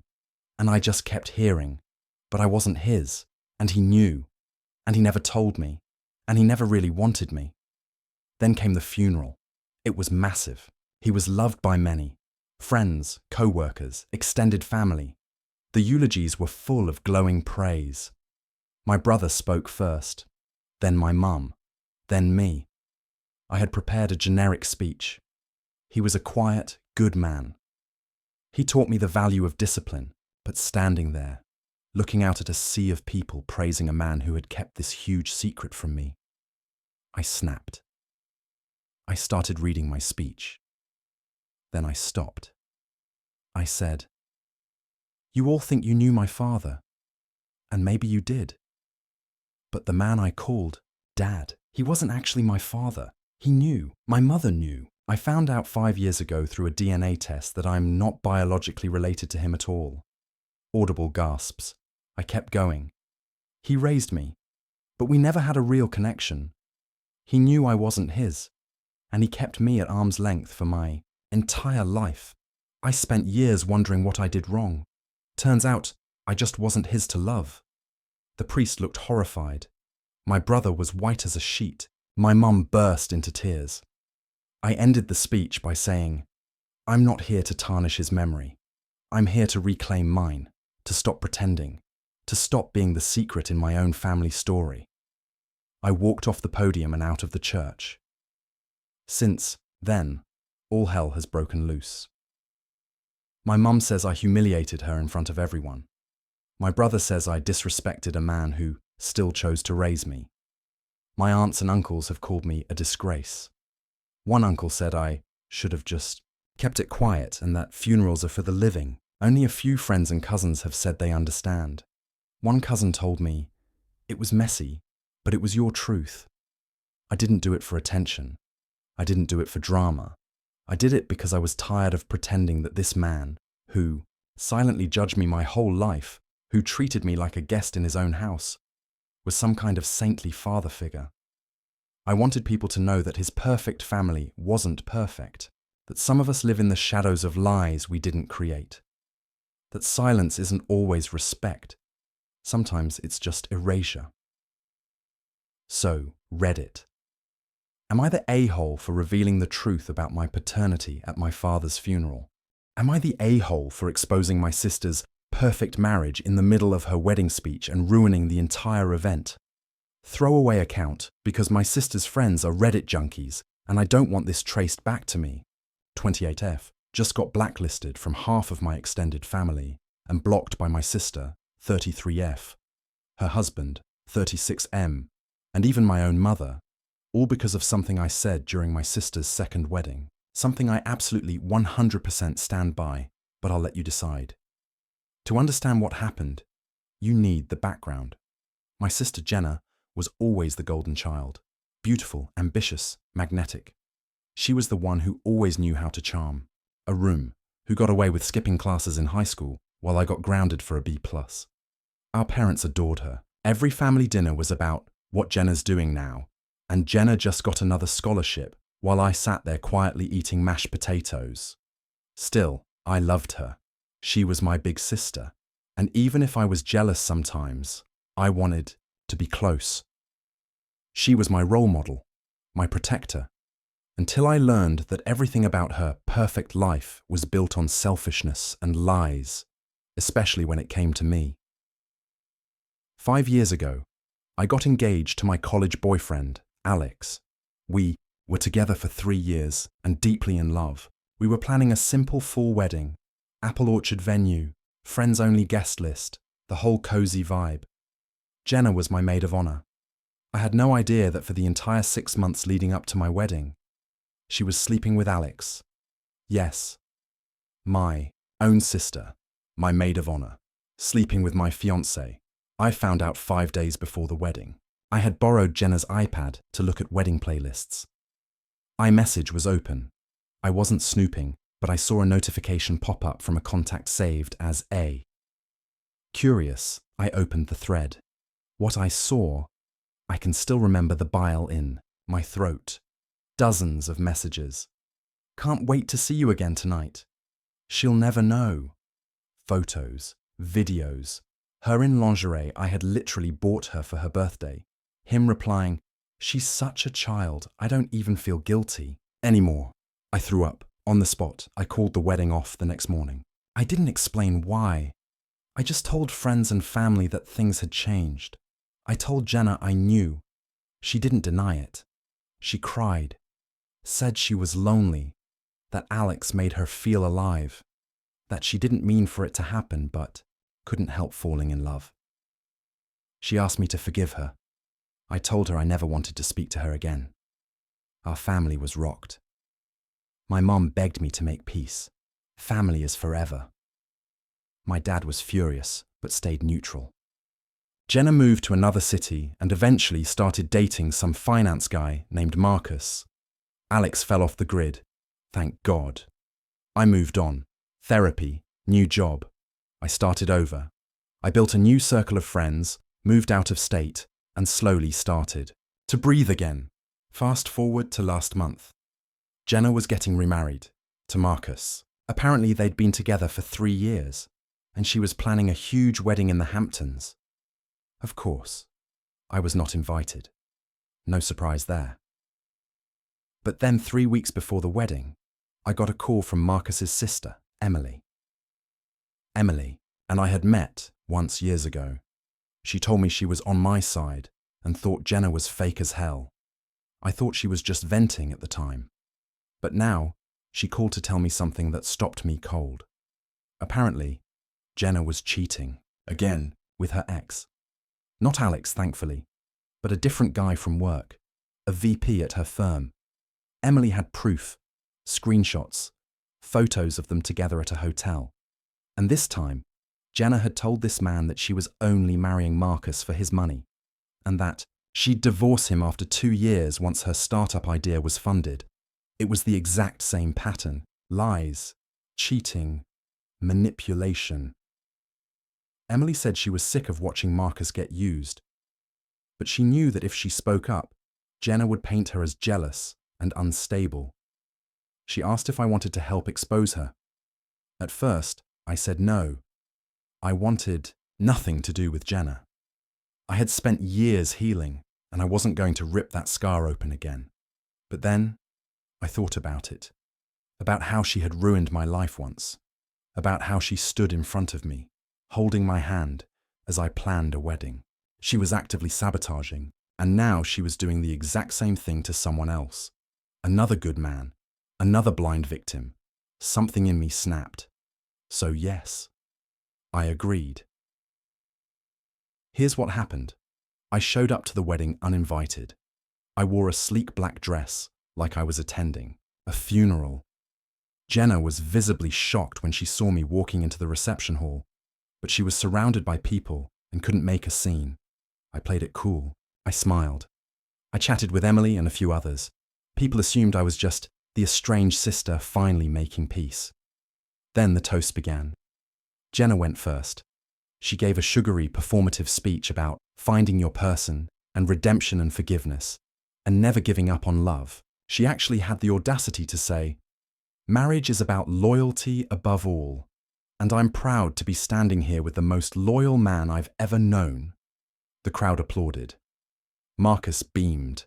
And I just kept hearing, but I wasn't his, and he knew, and he never told me, and he never really wanted me. Then came the funeral. It was massive. He was loved by many, friends, co-workers, extended family. The eulogies were full of glowing praise. My brother spoke first, then my mum, then me. I had prepared a generic speech. He was a quiet, good man. He taught me the value of discipline, but standing there, looking out at a sea of people praising a man who had kept this huge secret from me, I snapped. I started reading my speech. Then I stopped. I said, "You all think you knew my father, and maybe you did. But the man I called Dad, he wasn't actually my father. He knew. My mother knew. I found out 5 years ago through a DNA test that I'm not biologically related to him at all." Audible gasps. I kept going. "He raised me, but we never had a real connection. He knew I wasn't his, and he kept me at arm's length for my entire life. I spent years wondering what I did wrong. Turns out I just wasn't his to love." The priest looked horrified. My brother was white as a sheet. My mum burst into tears. I ended the speech by saying, "I'm not here to tarnish his memory. I'm here to reclaim mine, to stop pretending, to stop being the secret in my own family story." I walked off the podium and out of the church. Since then, all hell has broken loose. My mum says I humiliated her in front of everyone. My brother says I disrespected a man who still chose to raise me. My aunts and uncles have called me a disgrace. One uncle said I should have just kept it quiet and that funerals are for the living. Only a few friends and cousins have said they understand. One cousin told me, "It was messy, but it was your truth." I didn't do it for attention. I didn't do it for drama. I did it because I was tired of pretending that this man, who silently judged me my whole life, who treated me like a guest in his own house, was some kind of saintly father figure. I wanted people to know that his perfect family wasn't perfect, that some of us live in the shadows of lies we didn't create, that silence isn't always respect. Sometimes it's just erasure. So, Reddit. Am I the a-hole for revealing the truth about my paternity at my father's funeral? Am I the a-hole for exposing my sister's perfect marriage in the middle of her wedding speech and ruining the entire event? Throwaway account because my sister's friends are Reddit junkies and I don't want this traced back to me. 28F just got blacklisted from half of my extended family and blocked by my sister, 33F, her husband, 36M, and even my own mother, all because of something I said during my sister's second wedding. Something I absolutely 100% stand by, but I'll let you decide. To understand what happened, you need the background. My sister Jenna was always the golden child. Beautiful, ambitious, magnetic. She was the one who always knew how to charm. A room, who got away with skipping classes in high school while I got grounded for a B+. Our parents adored her. Every family dinner was about what Jenna's doing now, and Jenna just got another scholarship while I sat there quietly eating mashed potatoes. Still, I loved her. She was my big sister, and even if I was jealous sometimes, I wanted to be close. She was my role model, my protector, until I learned that everything about her perfect life was built on selfishness and lies, especially when it came to me. 5 years ago, I got engaged to my college boyfriend, Alex. We were together for 3 years and deeply in love. We were planning a simple fall wedding, apple orchard venue, friends-only guest list, the whole cozy vibe. Jenna was my maid of honor. I had no idea that for the entire 6 months leading up to my wedding, she was sleeping with Alex. Yes, my own sister, my maid of honor, sleeping with my fiancé. I found out 5 days before the wedding. I had borrowed Jenna's iPad to look at wedding playlists. iMessage was open. I wasn't snooping, but I saw a notification pop up from a contact saved as A. Curious, I opened the thread. What I saw, I can still remember the bile in my throat. Dozens of messages. Can't wait to see you again tonight. She'll never know. Photos, videos. Her in lingerie I had literally bought her for her birthday. Him replying, "She's such a child, I don't even feel guilty anymore." I threw up. On the spot, I called the wedding off the next morning. I didn't explain why. I just told friends and family that things had changed. I told Jenna I knew. She didn't deny it. She cried, said she was lonely, that Alex made her feel alive, that she didn't mean for it to happen but couldn't help falling in love. She asked me to forgive her. I told her I never wanted to speak to her again. Our family was rocked. My mom begged me to make peace. Family is forever. My dad was furious, but stayed neutral. Jenna moved to another city and eventually started dating some finance guy named Marcus. Alex fell off the grid. Thank God. I moved on. Therapy, new job. I started over. I built a new circle of friends, moved out of state, and slowly started to breathe again. Fast forward to last month. Jenna was getting remarried to Marcus. Apparently they'd been together for 3 years, and she was planning a huge wedding in the Hamptons. Of course, I was not invited. No surprise there. But then 3 weeks before the wedding, I got a call from Marcus's sister, Emily. Emily and I had met once years ago. She told me she was on my side and thought Jenna was fake as hell. I thought she was just venting at the time. But now, she called to tell me something that stopped me cold. Apparently, Jenna was cheating, again, with her ex. Not Alex, thankfully, but a different guy from work, a VP at her firm. Emily had proof, screenshots, photos of them together at a hotel. And this time, Jenna had told this man that she was only marrying Marcus for his money, and that she'd divorce him after 2 years once her startup idea was funded. It was the exact same pattern: lies, cheating, manipulation. Emily said she was sick of watching Marcus get used, but she knew that if she spoke up, Jenna would paint her as jealous and unstable. She asked if I wanted to help expose her. At first, I said no. I wanted nothing to do with Jenna. I had spent years healing, and I wasn't going to rip that scar open again. But then, I thought about it, about how she had ruined my life once, about how she stood in front of me, holding my hand as I planned a wedding. She was actively sabotaging, and now she was doing the exact same thing to someone else. Another good man, another blind victim. Something in me snapped. So yes, I agreed. Here's what happened. I showed up to the wedding uninvited. I wore a sleek black dress, like I was attending a funeral. Jenna was visibly shocked when she saw me walking into the reception hall, but she was surrounded by people and couldn't make a scene. I played it cool. I smiled. I chatted with Emily and a few others. People assumed I was just the estranged sister finally making peace. Then the toast began. Jenna went first. She gave a sugary, performative speech about finding your person and redemption and forgiveness, and never giving up on love. She actually had the audacity to say, "Marriage is about loyalty above all, and I'm proud to be standing here with the most loyal man I've ever known." The crowd applauded. Marcus beamed.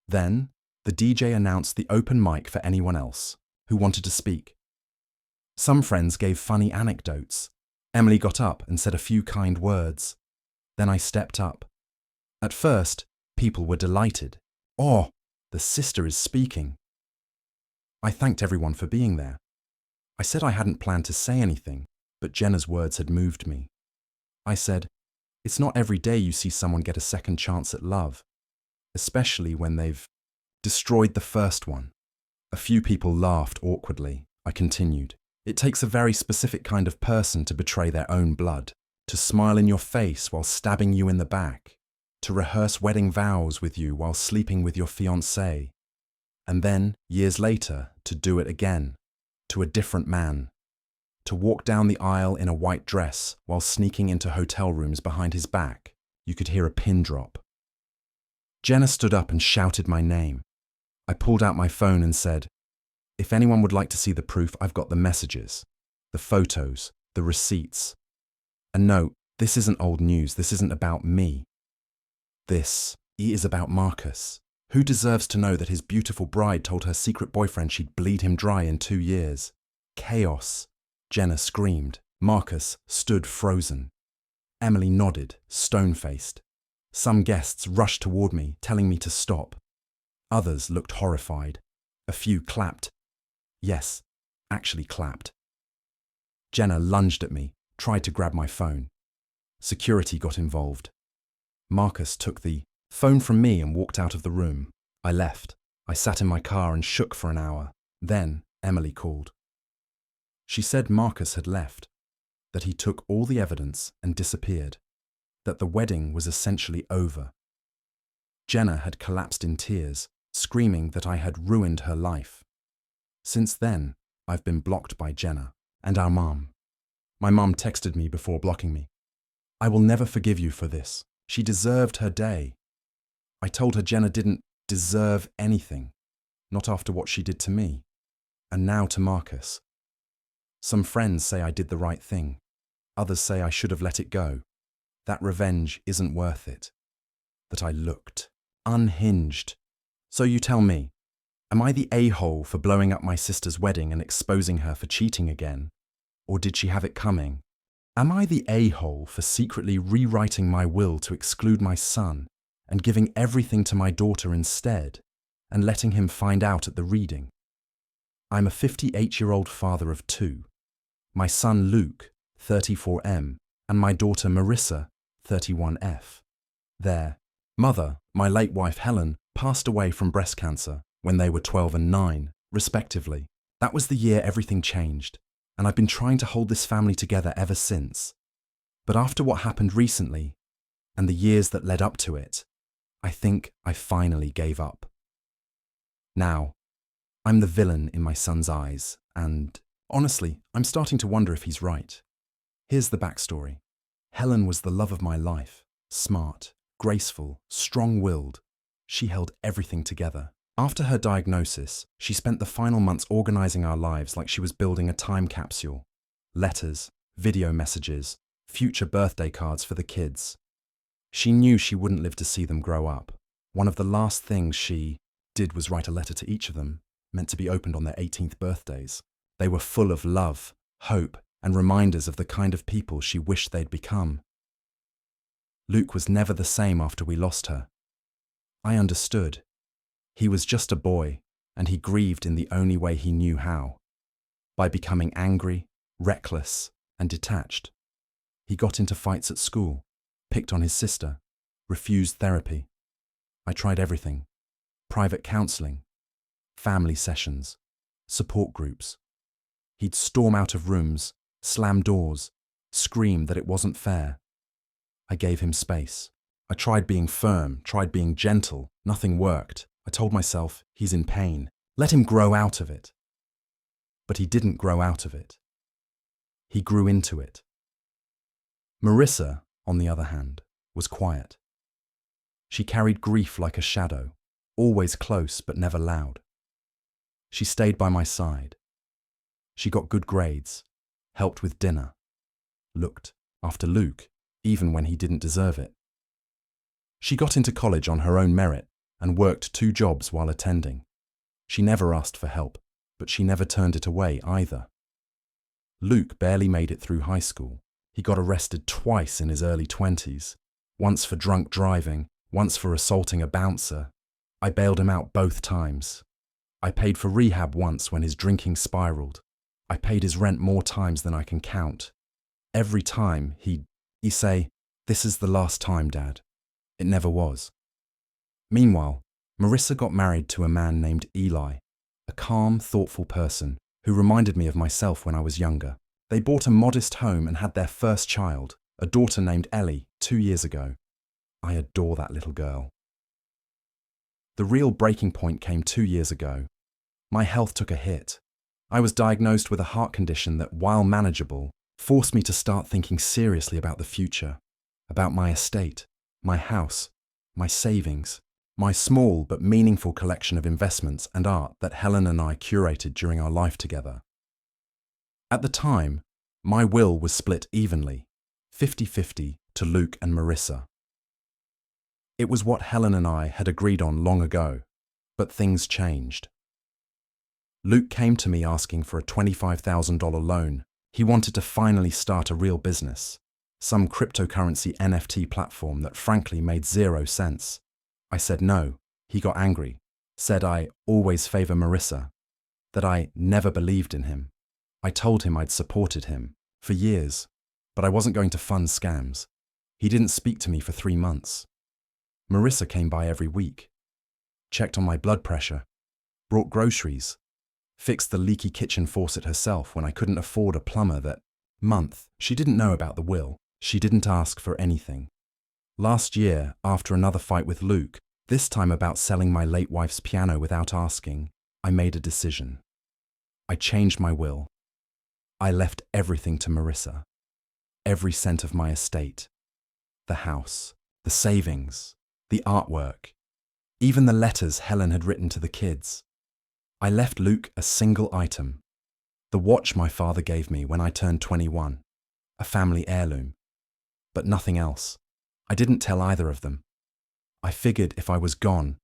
Then, the DJ announced the open mic for anyone else who wanted to speak. Some friends gave funny anecdotes. Emily got up and said a few kind words. Then I stepped up. At first, people were delighted. "Oh, the sister is speaking." I thanked everyone for being there. I said I hadn't planned to say anything, but Jenna's words had moved me. I said, "It's not every day you see someone get a second chance at love, especially when they've destroyed the first one." A few people laughed awkwardly. I continued, "It takes a very specific kind of person to betray their own blood, to smile in your face while stabbing you in the back, to rehearse wedding vows with you while sleeping with your fiancé, and then, years later, to do it again, to a different man, to walk down the aisle in a white dress while sneaking into hotel rooms behind his back." You could hear a pin drop. Jenna stood up and shouted my name. I pulled out my phone and said, "If anyone would like to see the proof, I've got the messages, the photos, the receipts. And no, this isn't old news. This isn't about me. This is about Marcus. Who deserves to know that his beautiful bride told her secret boyfriend she'd bleed him dry in 2 years? Chaos." Jenna screamed. Marcus stood frozen. Emily nodded, stone-faced. Some guests rushed toward me, telling me to stop. Others looked horrified. A few clapped. Yes, actually clapped. Jenna lunged at me, tried to grab my phone. Security got involved. Marcus took the Phone from me and walked out of the room. I left. I sat in my car and shook for an hour. Then Emily called. She said Marcus had left, that he took all the evidence and disappeared, that the wedding was essentially over. Jenna had collapsed in tears, screaming that I had ruined her life. Since then, I've been blocked by Jenna and our mom. My mom texted me before blocking me. I will never forgive you for this. She deserved her day. I told her Jenna didn't deserve anything, not after what she did to me, and now to Marcus. Some friends say I did the right thing. Others say I should have let it go. That revenge isn't worth it. That I looked unhinged. So you tell me, am I the a-hole for blowing up my sister's wedding and exposing her for cheating again? Or did she have it coming? Am I the a-hole for secretly rewriting my will to exclude my son and giving everything to my daughter instead and letting him find out at the reading? I'm a 58-year-old father of two. My son Luke, 34M, and my daughter Marissa, 31F. Their mother, my late wife Helen, passed away from breast cancer when they were 12 and 9, respectively. That was the year everything changed, and I've been trying to hold this family together ever since. But after what happened recently, and the years that led up to it, I think I finally gave up. Now, I'm the villain in my son's eyes, and honestly, I'm starting to wonder if he's right. Here's the backstory. Helen was the love of my life, smart, graceful, strong-willed. She held everything together. After her diagnosis, she spent the final months organizing our lives like she was building a time capsule. Letters, video messages, future birthday cards for the kids. She knew she wouldn't live to see them grow up. One of the last things she did was write a letter to each of them, meant to be opened on their 18th birthdays. They were full of love, hope, and reminders of the kind of people she wished they'd become. Luke was never the same after we lost her. I understood. He was just a boy, and he grieved in the only way he knew how, by becoming angry, reckless, and detached. He got into fights at school, picked on his sister, refused therapy. I tried everything: private counseling, family sessions, support groups. He'd storm out of rooms, slam doors, scream that it wasn't fair. I gave him space. I tried being firm, tried being gentle. Nothing worked. I told myself, he's in pain. Let him grow out of it. But he didn't grow out of it. He grew into it. Marissa, on the other hand, was quiet. She carried grief like a shadow, always close but never loud. She stayed by my side. She got good grades, helped with dinner, looked after Luke, even when he didn't deserve it. She got into college on her own merit and worked 2 jobs while attending. She never asked for help, but she never turned it away either. Luke barely made it through high school. He got arrested twice in his early 20s, once for drunk driving, once for assaulting a bouncer. I bailed him out both times. I paid for rehab once when his drinking spiraled. I paid his rent more times than I can count. Every time he'd say, "This is the last time, Dad." It never was. Meanwhile, Marissa got married to a man named Eli, a calm, thoughtful person who reminded me of myself when I was younger. They bought a modest home and had their first child, a daughter named Ellie, 2 years ago. I adore that little girl. The real breaking point came 2 years ago. My health took a hit. I was diagnosed with a heart condition that, while manageable, forced me to start thinking seriously about the future, about my estate, my house, my savings, my small but meaningful collection of investments and art that Helen and I curated during our life together. At the time, my will was split evenly, 50-50 to Luke and Marissa. It was what Helen and I had agreed on long ago, but things changed. Luke came to me asking for a $25,000 loan. He wanted to finally start a real business, some cryptocurrency NFT platform that frankly made 0 sense. I said no. He got angry, said I always favor Marissa, that I never believed in him. I told him I'd supported him for years, but I wasn't going to fund scams. He didn't speak to me for 3 months. Marissa came by every week, checked on my blood pressure, brought groceries, fixed the leaky kitchen faucet herself when I couldn't afford a plumber that month. She didn't know about the will. She didn't ask for anything. Last year, after another fight with Luke, this time about selling my late wife's piano without asking, I made a decision. I changed my will. I left everything to Marissa. Every cent of my estate. The house, the savings, the artwork, even the letters Helen had written to the kids. I left Luke a single item. The watch my father gave me when I turned 21, a family heirloom. But nothing else. I didn't tell either of them. I figured if I was gone,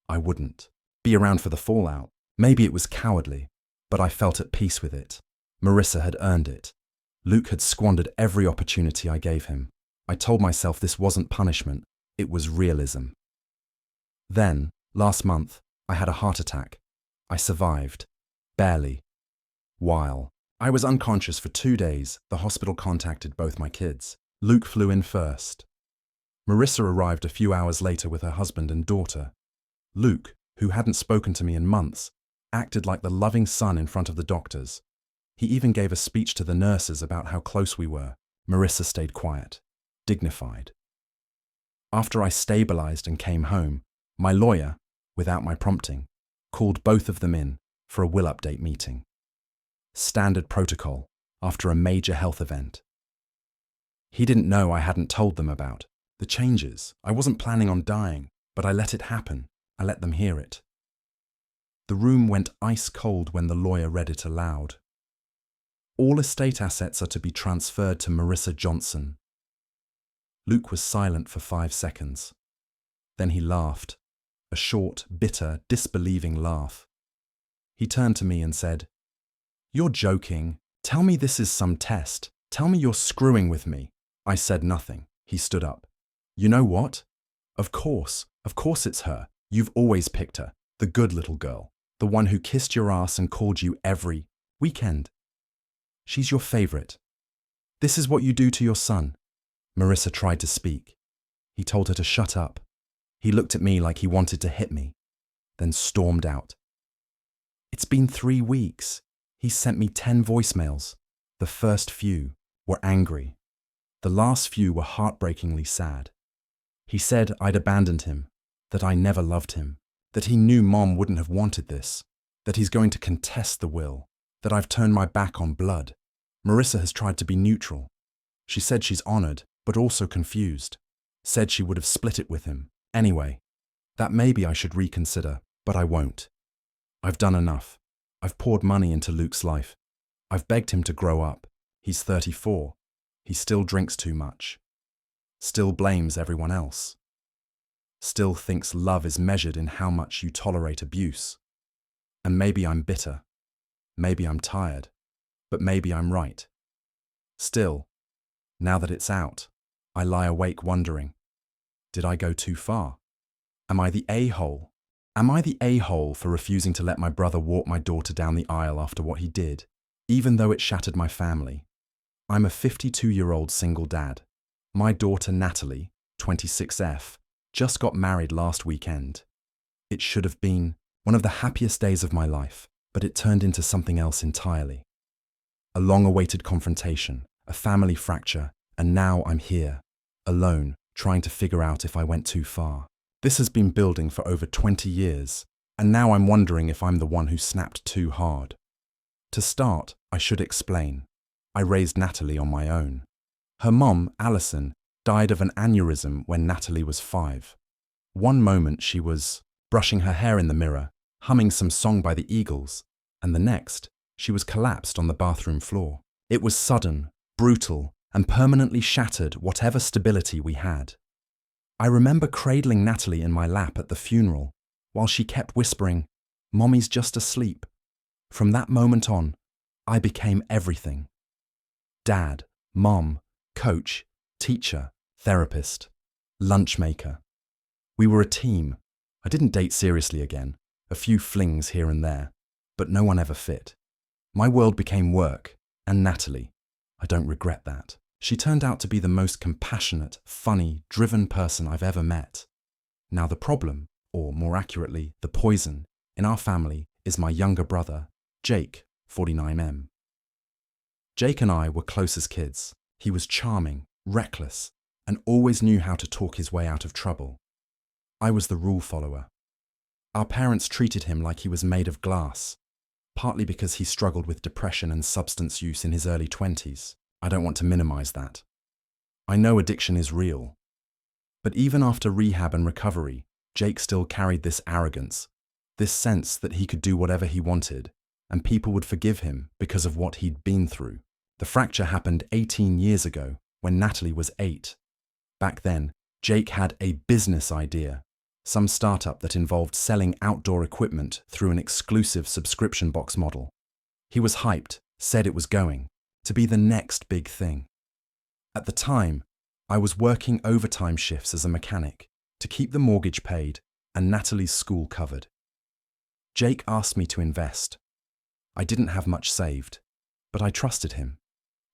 I wouldn't be around for the fallout. Maybe it was cowardly, but I felt at peace with it. Marissa had earned it. Luke had squandered every opportunity I gave him. I told myself this wasn't punishment, it was realism. Then, last month, I had a heart attack. I survived. Barely. While I was unconscious for 2 days, the hospital contacted both my kids. Luke flew in first. Marissa arrived a few hours later with her husband and daughter. Luke, who hadn't spoken to me in months, acted like the loving son in front of the doctors. He even gave a speech to the nurses about how close we were. Marissa stayed quiet, dignified. After I stabilized and came home, my lawyer, without my prompting, called both of them in for a will update meeting. Standard protocol after a major health event. He didn't know I hadn't told them about the changes. I wasn't planning on dying, but I let it happen. I let them hear it. The room went ice cold when the lawyer read it aloud. All estate assets are to be transferred to Marissa Johnson. Luke was silent for 5 seconds. Then he laughed, a short, bitter, disbelieving laugh. He turned to me and said, "You're joking. Tell me this is some test. Tell me you're screwing with me." I said nothing. He stood up. "You know what? Of course it's her. You've always picked her, the good little girl, the one who kissed your ass and called you every weekend. She's your favorite. This is what you do to your son." Marissa tried to speak. He told her to shut up. He looked at me like he wanted to hit me, then stormed out. "It's been 3 weeks. He's sent me 10 voicemails. The first few were angry. The last few were heartbreakingly sad. He said I'd abandoned him, that I never loved him, that he knew Mom wouldn't have wanted this, that he's going to contest the will, that I've turned my back on blood. Marissa has tried to be neutral. She said she's honored, but also confused. Said she would have split it with him. Anyway, that maybe I should reconsider, but I won't. I've done enough. I've poured money into Luke's life. I've begged him to grow up. He's 34. He still drinks too much. Still blames everyone else. Still thinks love is measured in how much you tolerate abuse. And maybe I'm bitter. Maybe I'm tired. But maybe I'm right. Still, now that it's out, I lie awake wondering, did I go too far? Am I the a-hole? Am I the a-hole for refusing to let my brother walk my daughter down the aisle after what he did, even though it shattered my family? I'm a 52-year-old single dad. My daughter Natalie, 26F, just got married last weekend. It should have been one of the happiest days of my life, but it turned into something else entirely. A long-awaited confrontation, a family fracture, and now I'm here, alone, trying to figure out if I went too far. This has been building for over 20 years, and now I'm wondering if I'm the one who snapped too hard. To start, I should explain. I raised Natalie on my own. Her mom, Alison, died of an aneurysm when Natalie was 5. One moment she was brushing her hair in the mirror, humming some song by the Eagles, and the next, she was collapsed on the bathroom floor. It was sudden, brutal, and permanently shattered whatever stability we had. I remember cradling Natalie in my lap at the funeral, while she kept whispering, "Mommy's just asleep." From that moment on, I became everything. Dad, mom, coach, teacher, therapist, lunchmaker. We were a team. I didn't date seriously again, a few flings here and there, but no one ever fit. My world became work, and Natalie. I don't regret that. She turned out to be the most compassionate, funny, driven person I've ever met. Now the problem, or more accurately, the poison, in our family is my younger brother, Jake, 49M. Jake and I were close as kids. He was charming, reckless, and always knew how to talk his way out of trouble. I was the rule follower. Our parents treated him like he was made of glass, partly because he struggled with depression and substance use in his early 20s. I don't want to minimize that. I know addiction is real. But even after rehab and recovery, Jake still carried this arrogance, this sense that he could do whatever he wanted, and people would forgive him because of what he'd been through. The fracture happened 18 years ago, when Natalie was 8. Back then, Jake had a business idea, some startup that involved selling outdoor equipment through an exclusive subscription box model. He was hyped, said it was going to be the next big thing. At the time, I was working overtime shifts as a mechanic to keep the mortgage paid and Natalie's school covered. Jake asked me to invest. I didn't have much saved, but I trusted him.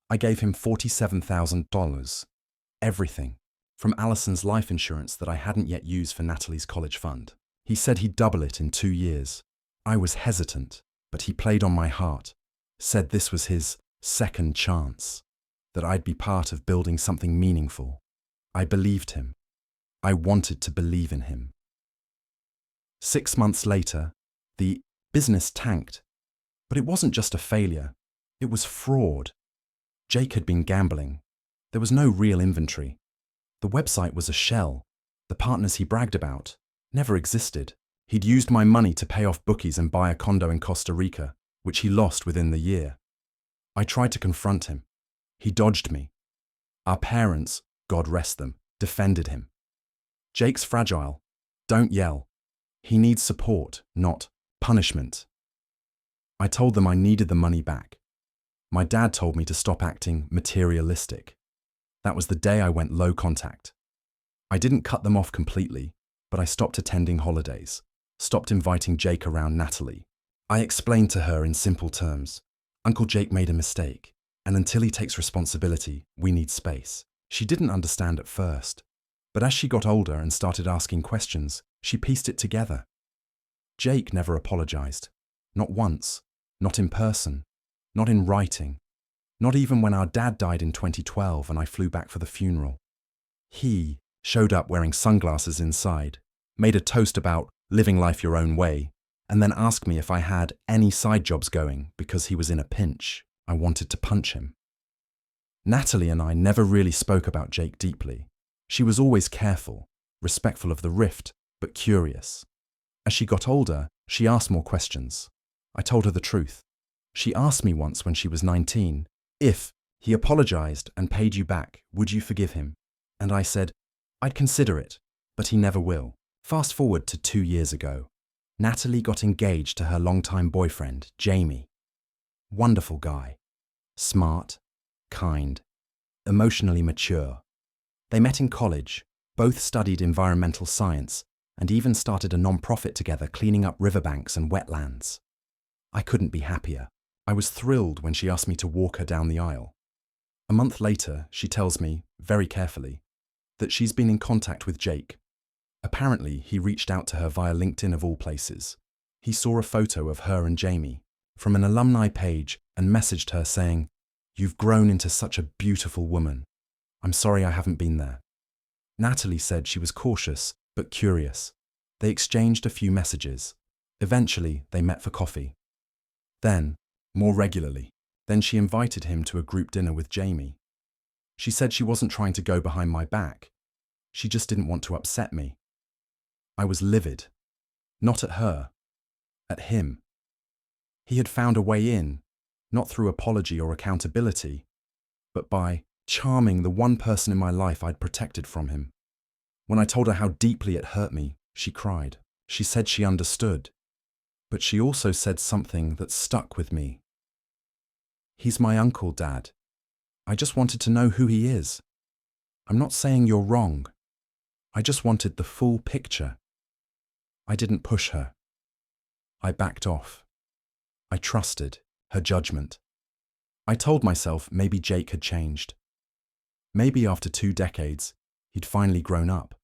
I gave him $47,000, everything, from Allison's life insurance that I hadn't yet used for Natalie's college fund. He said he'd double it in 2 years. I was hesitant, but he played on my heart, said this was his second chance, that I'd be part of building something meaningful. I believed him. I wanted to believe in him. 6 months later, the business tanked. But it wasn't just a failure. It was fraud. Jake had been gambling. There was no real inventory. The website was a shell. The partners he bragged about never existed. He'd used my money to pay off bookies and buy a condo in Costa Rica, which he lost within the year. I tried to confront him. He dodged me. Our parents, God rest them, defended him. Jake's fragile. Don't yell. He needs support, not punishment. I told them I needed the money back. My dad told me to stop acting materialistic. That was the day I went low contact. I didn't cut them off completely, but I stopped attending holidays, stopped inviting Jake around Natalie. I explained to her in simple terms, Uncle Jake made a mistake, and until he takes responsibility, we need space. She didn't understand at first, but as she got older and started asking questions, she pieced it together. Jake never apologized. Not once, not in person, not in writing, not even when our dad died in 2012 and I flew back for the funeral. He showed up wearing sunglasses inside, made a toast about living life your own way, and then asked me if I had any side jobs going because he was in a pinch. I wanted to punch him. Natalie and I never really spoke about Jake deeply. She was always careful, respectful of the rift, but curious. As she got older, she asked more questions. I told her the truth. She asked me once when she was 19, if he apologized and paid you back, would you forgive him? And I said, I'd consider it, but he never will. Fast forward to 2 years ago. Natalie got engaged to her longtime boyfriend, Jamie. Wonderful guy. Smart, kind, emotionally mature. They met in college, both studied environmental science, and even started a non-profit together cleaning up riverbanks and wetlands. I couldn't be happier. I was thrilled when she asked me to walk her down the aisle. A month later, she tells me, very carefully, that she's been in contact with Jake. Apparently, he reached out to her via LinkedIn of all places. He saw a photo of her and Jamie from an alumni page and messaged her saying, "You've grown into such a beautiful woman. I'm sorry I haven't been there." Natalie said she was cautious but curious. They exchanged a few messages. Eventually, they met for coffee. Then, more regularly. Then she invited him to a group dinner with Jamie. She said she wasn't trying to go behind my back. She just didn't want to upset me. I was livid. Not at her. At him. He had found a way in, not through apology or accountability, but by charming the one person in my life I'd protected from him. When I told her how deeply it hurt me, she cried. She said she understood. But she also said something that stuck with me. "He's my uncle, Dad. I just wanted to know who he is. I'm not saying you're wrong. I just wanted the full picture." I didn't push her. I backed off. I trusted her judgment. I told myself maybe Jake had changed. Maybe after 2 decades, he'd finally grown up.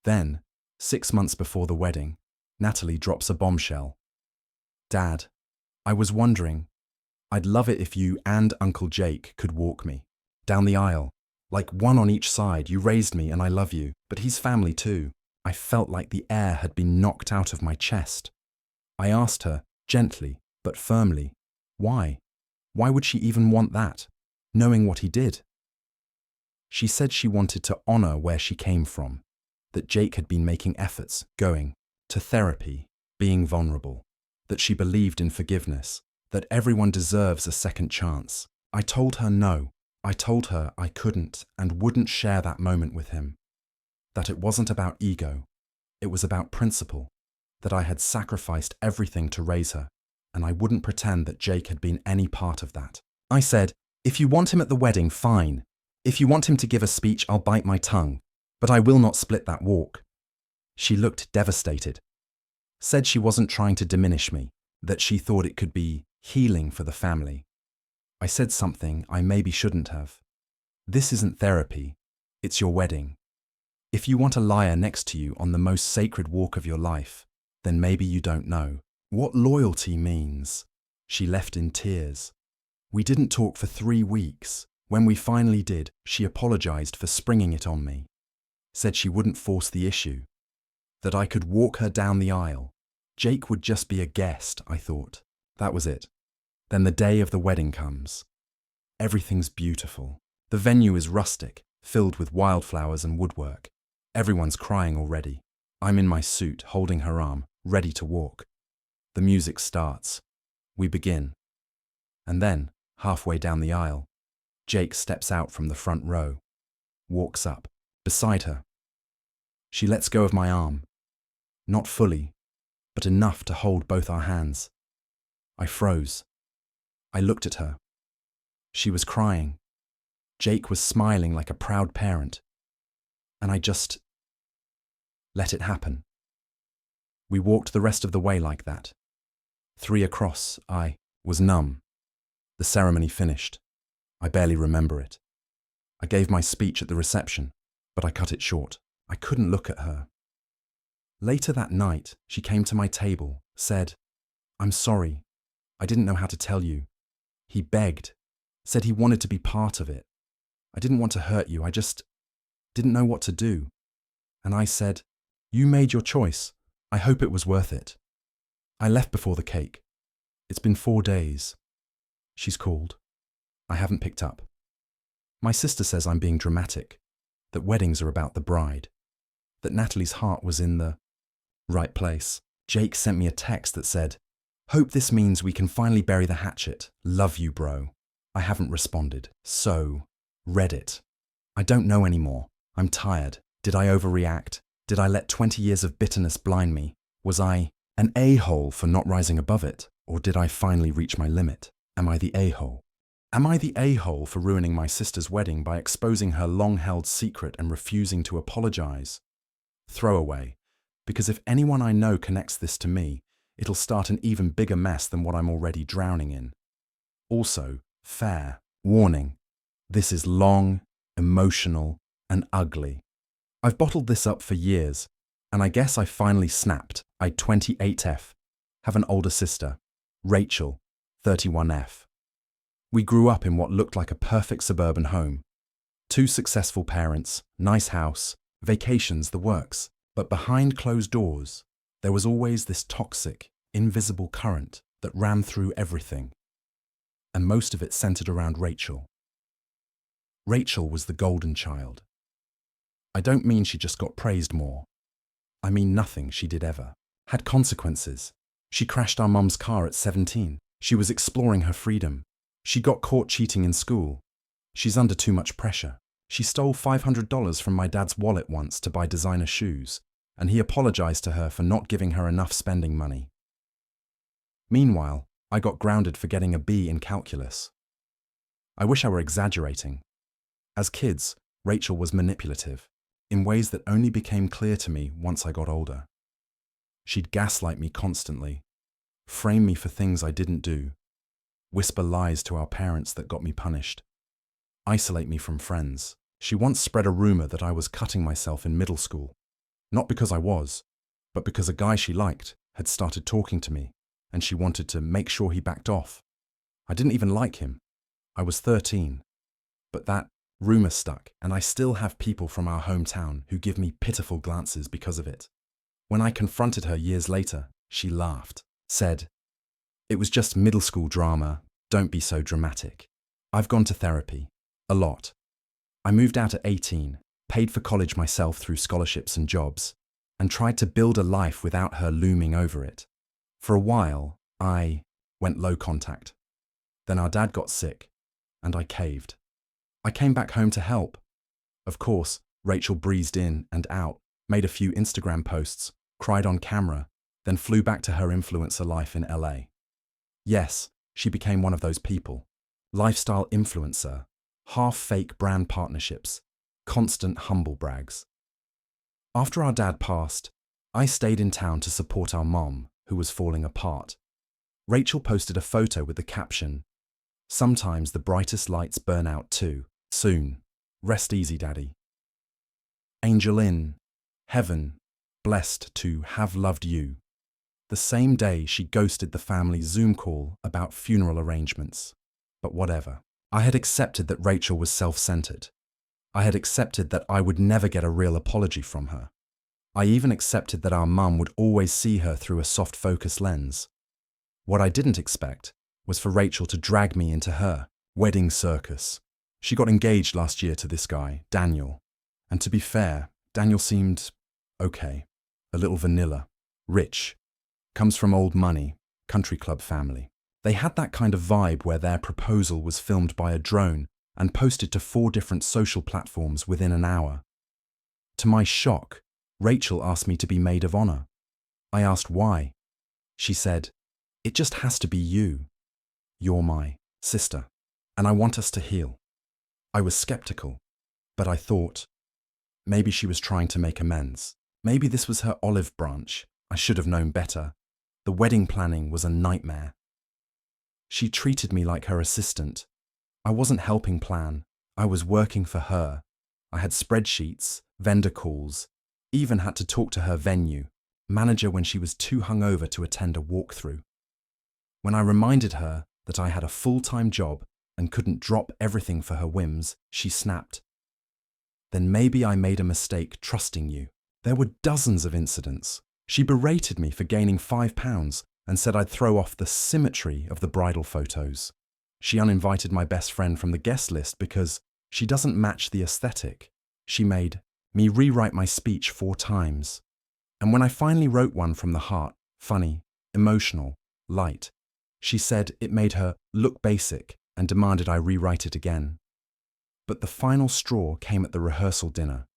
Then, 6 months before the wedding, Natalie drops a bombshell. Dad, I was wondering, I'd love it if you and Uncle Jake could walk me down the aisle. Like one on each side. You raised me and I love you, but he's family too. I felt like the air had been knocked out of my chest. I asked her, gently but firmly, why? Why would she even want that, knowing what he did? She said she wanted to honor where she came from, that Jake had been making efforts, going to therapy, being vulnerable, that she believed in forgiveness, that everyone deserves a second chance. I told her no. I told her I couldn't and wouldn't share that moment with him, that it wasn't about ego, it was about principle, that I had sacrificed everything to raise her, and I wouldn't pretend that Jake had been any part of that. I said, if you want him at the wedding, fine. If you want him to give a speech, I'll bite my tongue, but I will not split that walk. She looked devastated, said she wasn't trying to diminish me, that she thought it could be healing for the family. I said something I maybe shouldn't have. This isn't therapy, it's your wedding. If you want a liar next to you on the most sacred walk of your life, then maybe you don't know what loyalty means. She left in tears. We didn't talk for 3 weeks. When we finally did, she apologized for springing it on me. Said she wouldn't force the issue, that I could walk her down the aisle. Jake would just be a guest, I thought. That was it. Then the day of the wedding comes. Everything's beautiful. The venue is rustic, filled with wildflowers and woodwork. Everyone's crying already. I'm in my suit, holding her arm, ready to walk. The music starts. We begin. And then, halfway down the aisle, Jake steps out from the front row, walks up, beside her. She lets go of my arm. Not fully, but enough to hold both our hands. I froze. I looked at her. She was crying. Jake was smiling like a proud parent. And I just let it happen. We walked the rest of the way like that. 3 across, I was numb. The ceremony finished. I barely remember it. I gave my speech at the reception, but I cut it short. I couldn't look at her. Later that night, she came to my table, said, I'm sorry. I didn't know how to tell you. He begged, said he wanted to be part of it. I didn't want to hurt you, I just didn't know what to do. And I said, you made your choice. I hope it was worth it. I left before the cake. It's been 4 days. She's called. I haven't picked up. My sister says I'm being dramatic, that weddings are about the bride, that Natalie's heart was in the right place. Jake sent me a text that said, hope this means we can finally bury the hatchet. Love you, bro. I haven't responded. So, read it. I don't know anymore. I'm tired. Did I overreact? Did I let 20 years of bitterness blind me? Was I an a-hole for not rising above it? Or did I finally reach my limit? Am I the a-hole? Am I the a-hole for ruining my sister's wedding by exposing her long-held secret and refusing to apologize? Throwaway, because if anyone I know connects this to me, it'll start an even bigger mess than what I'm already drowning in. Also, fair warning, this is long, emotional, and ugly. I've bottled this up for years, and I guess I finally snapped. I'm 28F, have an older sister, Rachel, 31F. We grew up in what looked like a perfect suburban home. 2 successful parents, nice house, vacations, the works. But behind closed doors, there was always this toxic, invisible current that ran through everything. And most of it centered around Rachel. Rachel was the golden child. I don't mean she just got praised more. I mean nothing she did ever had consequences. She crashed our mum's car at 17. She was exploring her freedom. She got caught cheating in school. She's under too much pressure. She stole $500 from my dad's wallet once to buy designer shoes, and he apologized to her for not giving her enough spending money. Meanwhile, I got grounded for getting a B in calculus. I wish I were exaggerating. As kids, Rachel was manipulative, in ways that only became clear to me once I got older. She'd gaslight me constantly, frame me for things I didn't do, whisper lies to our parents that got me punished, isolate me from friends. She once spread a rumor that I was cutting myself in middle school. Not because I was, but because a guy she liked had started talking to me, and she wanted to make sure he backed off. I didn't even like him. I was 13. But that rumor stuck, and I still have people from our hometown who give me pitiful glances because of it. When I confronted her years later, she laughed, said, "It was just middle school drama, don't be so dramatic. I've gone to therapy. A lot. I moved out at 18, paid for college myself through scholarships and jobs, and tried to build a life without her looming over it. For a while, I went low contact. Then our dad got sick, and I caved. I came back home to help. Of course, Rachel breezed in and out, made a few Instagram posts, cried on camera, then flew back to her influencer life in LA. Yes, she became one of those people. Lifestyle influencer, half-fake brand partnerships, constant humble brags. After our dad passed, I stayed in town to support our mom, who was falling apart. Rachel posted a photo with the caption, "Sometimes the brightest lights burn out too. Soon. Rest easy, Daddy. Angel in heaven, blessed to have loved you." The same day she ghosted the family Zoom call about funeral arrangements. But whatever. I had accepted that Rachel was self-centered. I had accepted that I would never get a real apology from her. I even accepted that our mum would always see her through a soft focus lens. What I didn't expect was for Rachel to drag me into her wedding circus. She got engaged last year to this guy, Daniel. And to be fair, Daniel seemed okay, a little vanilla, rich, comes from old money, country club family. They had that kind of vibe where their proposal was filmed by a drone and posted to 4 different social platforms within an hour. To my shock, Rachel asked me to be maid of honor. I asked why. She said, "It just has to be you. You're my sister, and I want us to heal." I was skeptical, but I thought, maybe she was trying to make amends. Maybe this was her olive branch. I should have known better. The wedding planning was a nightmare. She treated me like her assistant. I wasn't helping plan. I was working for her. I had spreadsheets, vendor calls, even had to talk to her venue manager when she was too hungover to attend a walkthrough. When I reminded her that I had a full-time job and couldn't drop everything for her whims, she snapped. "Then maybe I made a mistake trusting you." There were dozens of incidents. She berated me for gaining 5 pounds and said I'd throw off the symmetry of the bridal photos. She uninvited my best friend from the guest list because she doesn't match the aesthetic. She made me rewrite my speech 4 times. And when I finally wrote one from the heart, funny, emotional, light, she said it made her look basic and demanded I rewrite it again. But the final straw came at the rehearsal dinner.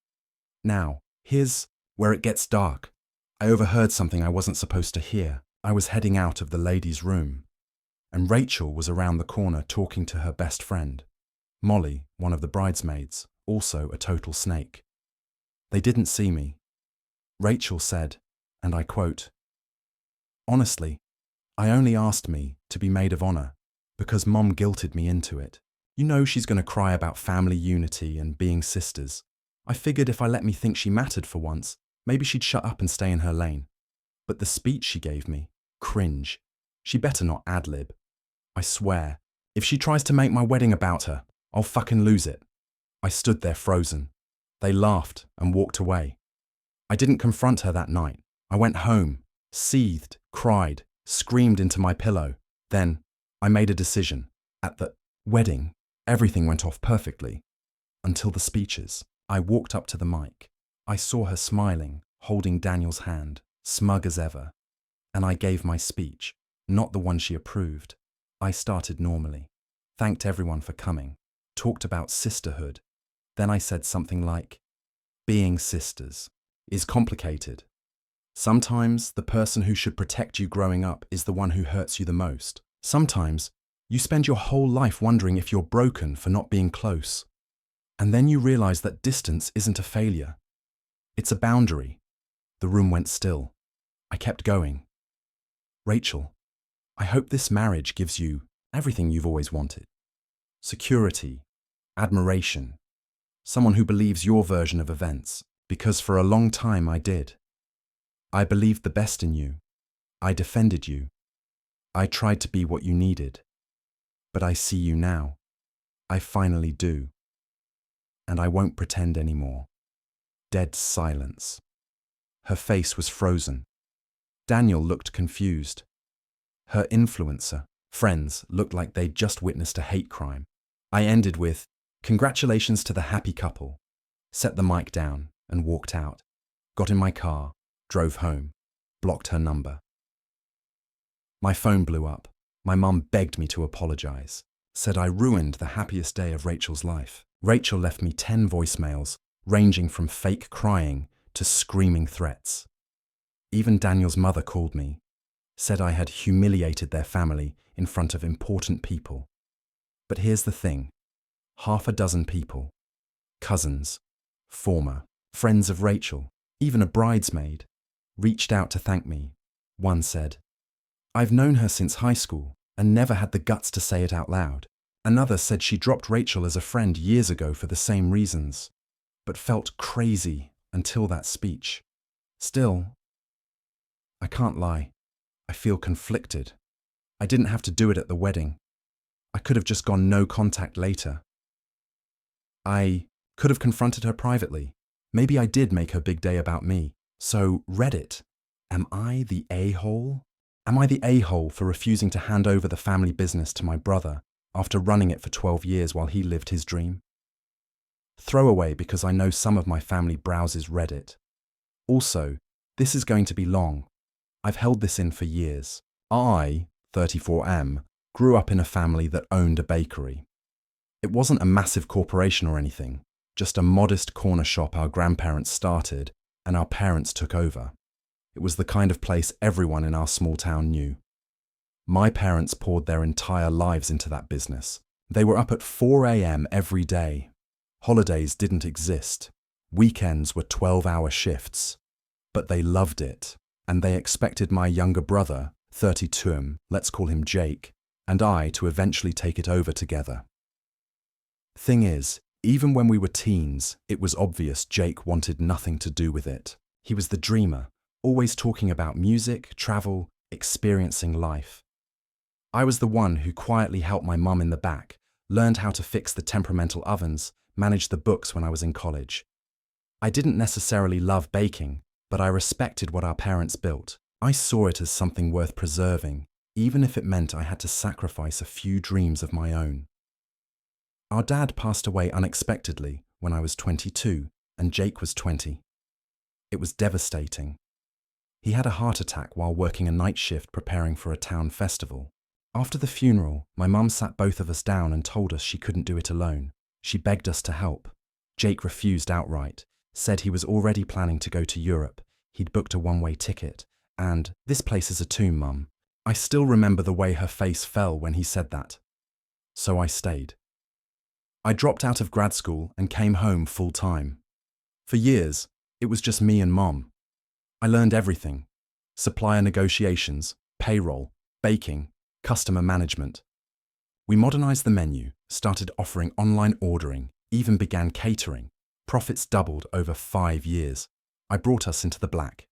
Now, here's where it gets dark. I overheard something I wasn't supposed to hear. I was heading out of the ladies' room, and Rachel was around the corner talking to her best friend, Molly, one of the bridesmaids, also a total snake. They didn't see me. Rachel said, and I quote, "Honestly, I only asked me to be maid of honor because Mom guilted me into it. You know she's going to cry about family unity and being sisters. I figured if I let me think she mattered for once, maybe she'd shut up and stay in her lane. But the speech she gave me, cringe. She better not ad-lib. I swear, if she tries to make my wedding about her, I'll fucking lose it." I stood there frozen. They laughed and walked away. I didn't confront her that night. I went home, seethed, cried, screamed into my pillow. Then I made a decision. At the wedding, everything went off perfectly. Until the speeches. I walked up to the mic. I saw her smiling, holding Daniel's hand, smug as ever. And I gave my speech, not the one she approved. I started normally, thanked everyone for coming, talked about sisterhood. Then I said something like, "Being sisters is complicated. Sometimes the person who should protect you growing up is the one who hurts you the most. Sometimes you spend your whole life wondering if you're broken for not being close. And then you realize that distance isn't a failure. It's a boundary." The room went still. I kept going. "Rachel, I hope this marriage gives you everything you've always wanted. Security, admiration, someone who believes your version of events, Because for a long time I did. I believed the best in you. I defended you. I tried to be what you needed. But I see you now. I finally do. And I won't pretend anymore. Dead silence. Her face was frozen. Daniel looked confused. Her influencer, friends, looked like they'd just witnessed a hate crime. I ended with, "Congratulations to the happy couple," set the mic down and walked out. Got in my car, drove home, blocked her number. My phone blew up. My mum begged me to apologize, said I ruined the happiest day of Rachel's life. Rachel left me 10 voicemails, ranging from fake crying to screaming threats. Even Daniel's mother called me, said I had humiliated their family in front of important people. But here's the thing, 6 people, cousins, former, friends of Rachel, even a bridesmaid, reached out to thank me. One said, "I've known her since high school and never had the guts to say it out loud." Another said she dropped Rachel as a friend years ago for the same reasons, but felt crazy until that speech. Still, I can't lie, I feel conflicted. I didn't have to do it at the wedding. I could have just gone no contact later. I could have confronted her privately. Maybe I did make her big day about me. So, Reddit, am I the a-hole? Am I the a-hole for refusing to hand over the family business to my brother after running it for 12 years while he lived his dream? Throwaway because I know some of my family browses Reddit. Also, this is going to be long. I've held this in for years. I, 34M, grew up in a family that owned a bakery. It wasn't a massive corporation or anything, just a modest corner shop our grandparents started and our parents took over. It was the kind of place everyone in our small town knew. My parents poured their entire lives into that business. They were up at 4 a.m. every day. Holidays didn't exist. Weekends were 12-hour shifts. But they loved it, and they expected my younger brother, 32M, let's call him Jake, and I to eventually take it over together. Thing is, even when we were teens, it was obvious Jake wanted nothing to do with it. He was the dreamer, always talking about music, travel, experiencing life. I was the one who quietly helped my mum in the back, learned how to fix the temperamental ovens, managed the books when I was in college. I didn't necessarily love baking, but I respected what our parents built. I saw it as something worth preserving, even if it meant I had to sacrifice a few dreams of my own. Our dad passed away unexpectedly when I was 22 and Jake was 20. It was devastating. He had a heart attack while working a night shift preparing for a town festival. After the funeral, my mum sat both of us down and told us she couldn't do it alone. She begged us to help. Jake refused outright, said he was already planning to go to Europe. He'd booked a one-way ticket, and "This place is a tomb, Mum." I still remember the way her face fell when he said that. So I stayed. I dropped out of grad school and came home full-time. For years, it was just me and Mom. I learned everything: supplier negotiations, payroll, baking, customer management. We modernized the menu, started offering online ordering, even began catering. Profits doubled over 5 years. I brought us into the black.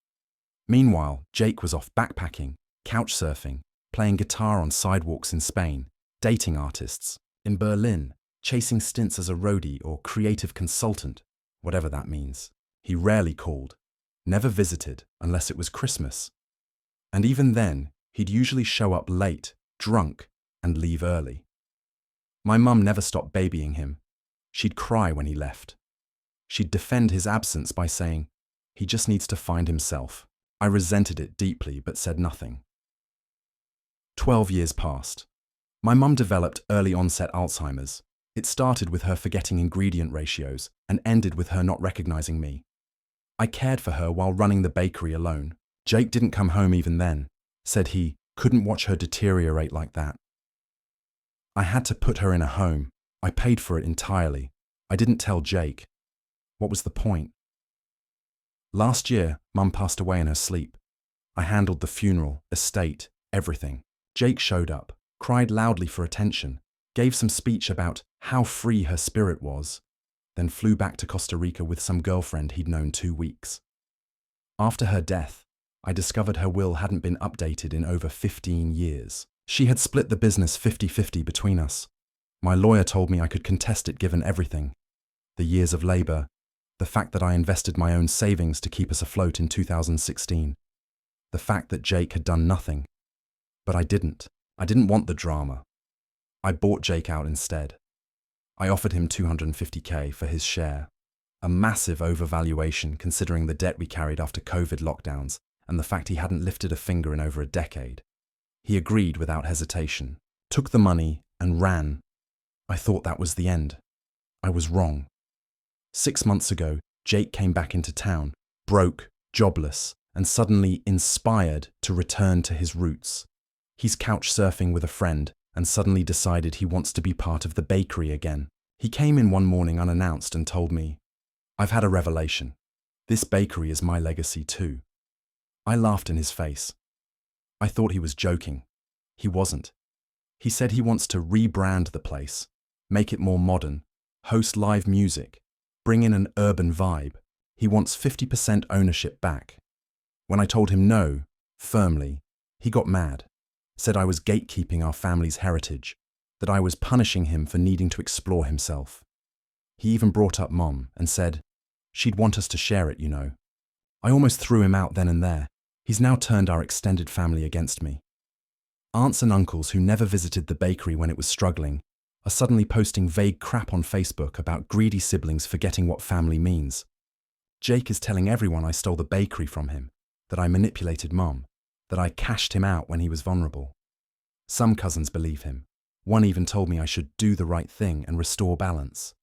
Meanwhile, Jake was off backpacking, couch surfing, playing guitar on sidewalks in Spain, dating artists, in Berlin, chasing stints as a roadie or creative consultant, whatever that means. He rarely called, never visited unless it was Christmas. And even then, he'd usually show up late, drunk, and leave early. My mum never stopped babying him. She'd cry when he left. She'd defend his absence by saying, "He just needs to find himself." I resented it deeply but said nothing. 12 years passed. My mum developed early onset Alzheimer's. It started with her forgetting ingredient ratios and ended with her not recognizing me. I cared for her while running the bakery alone. Jake didn't come home even then, said he couldn't watch her deteriorate like that. I had to put her in a home. I paid for it entirely. I didn't tell Jake. What was the point? Last year, Mum passed away in her sleep. I handled the funeral, estate, everything. Jake showed up, cried loudly for attention, gave some speech about how free her spirit was. then flew back to Costa Rica with some girlfriend he'd known 2 weeks. After her death, I discovered her will hadn't been updated in over 15 years. She had split the business 50-50 between us. My lawyer told me I could contest it given everything. The years of labor, the fact that I invested my own savings to keep us afloat in 2016, the fact that Jake had done nothing. But I didn't. I didn't want the drama. I bought Jake out instead. I offered him $250K for his share, a massive overvaluation considering the debt we carried after COVID lockdowns and the fact he hadn't lifted a finger in over a decade. He agreed without hesitation, took the money and ran. I thought that was the end. I was wrong. 6 months ago, Jake came back into town, broke, jobless, and suddenly inspired to return to his roots. He's couch surfing with a friend and suddenly decided he wants to be part of the bakery again. He came in one morning unannounced and told me, "I've had a revelation. This bakery is my legacy too." I laughed in his face. I thought he was joking. He wasn't. He said he wants to rebrand the place, make it more modern, host live music, bring in an urban vibe. He wants 50% ownership back. When I told him no, firmly, he got mad, said I was gatekeeping our family's heritage, that I was punishing him for needing to explore himself. He even brought up Mom and said she'd want us to share it, you know. I almost threw him out then and there. He's now turned our extended family against me. Aunts and uncles who never visited the bakery when it was struggling are suddenly posting vague crap on Facebook about greedy siblings forgetting what family means. Jake is telling everyone I stole the bakery from him, that I manipulated Mom, that I cashed him out when he was vulnerable. Some cousins believe him. One even told me I should do the right thing and restore balance.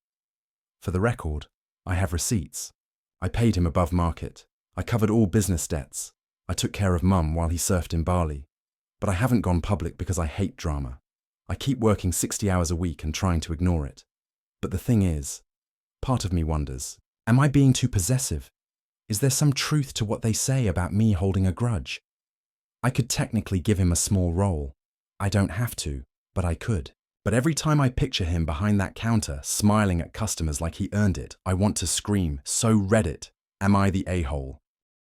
For the record, I have receipts. I paid him above market. I covered all business debts. I took care of Mum while he surfed in Bali. But I haven't gone public because I hate drama. I keep working 60 hours a week and trying to ignore it. But the thing is, part of me wonders, am I being too possessive? Is there some truth to what they say about me holding a grudge? I could technically give him a small role. I don't have to, but I could. But every time I picture him behind that counter, smiling at customers like he earned it, I want to scream, "So Reddit, am I the a-hole?"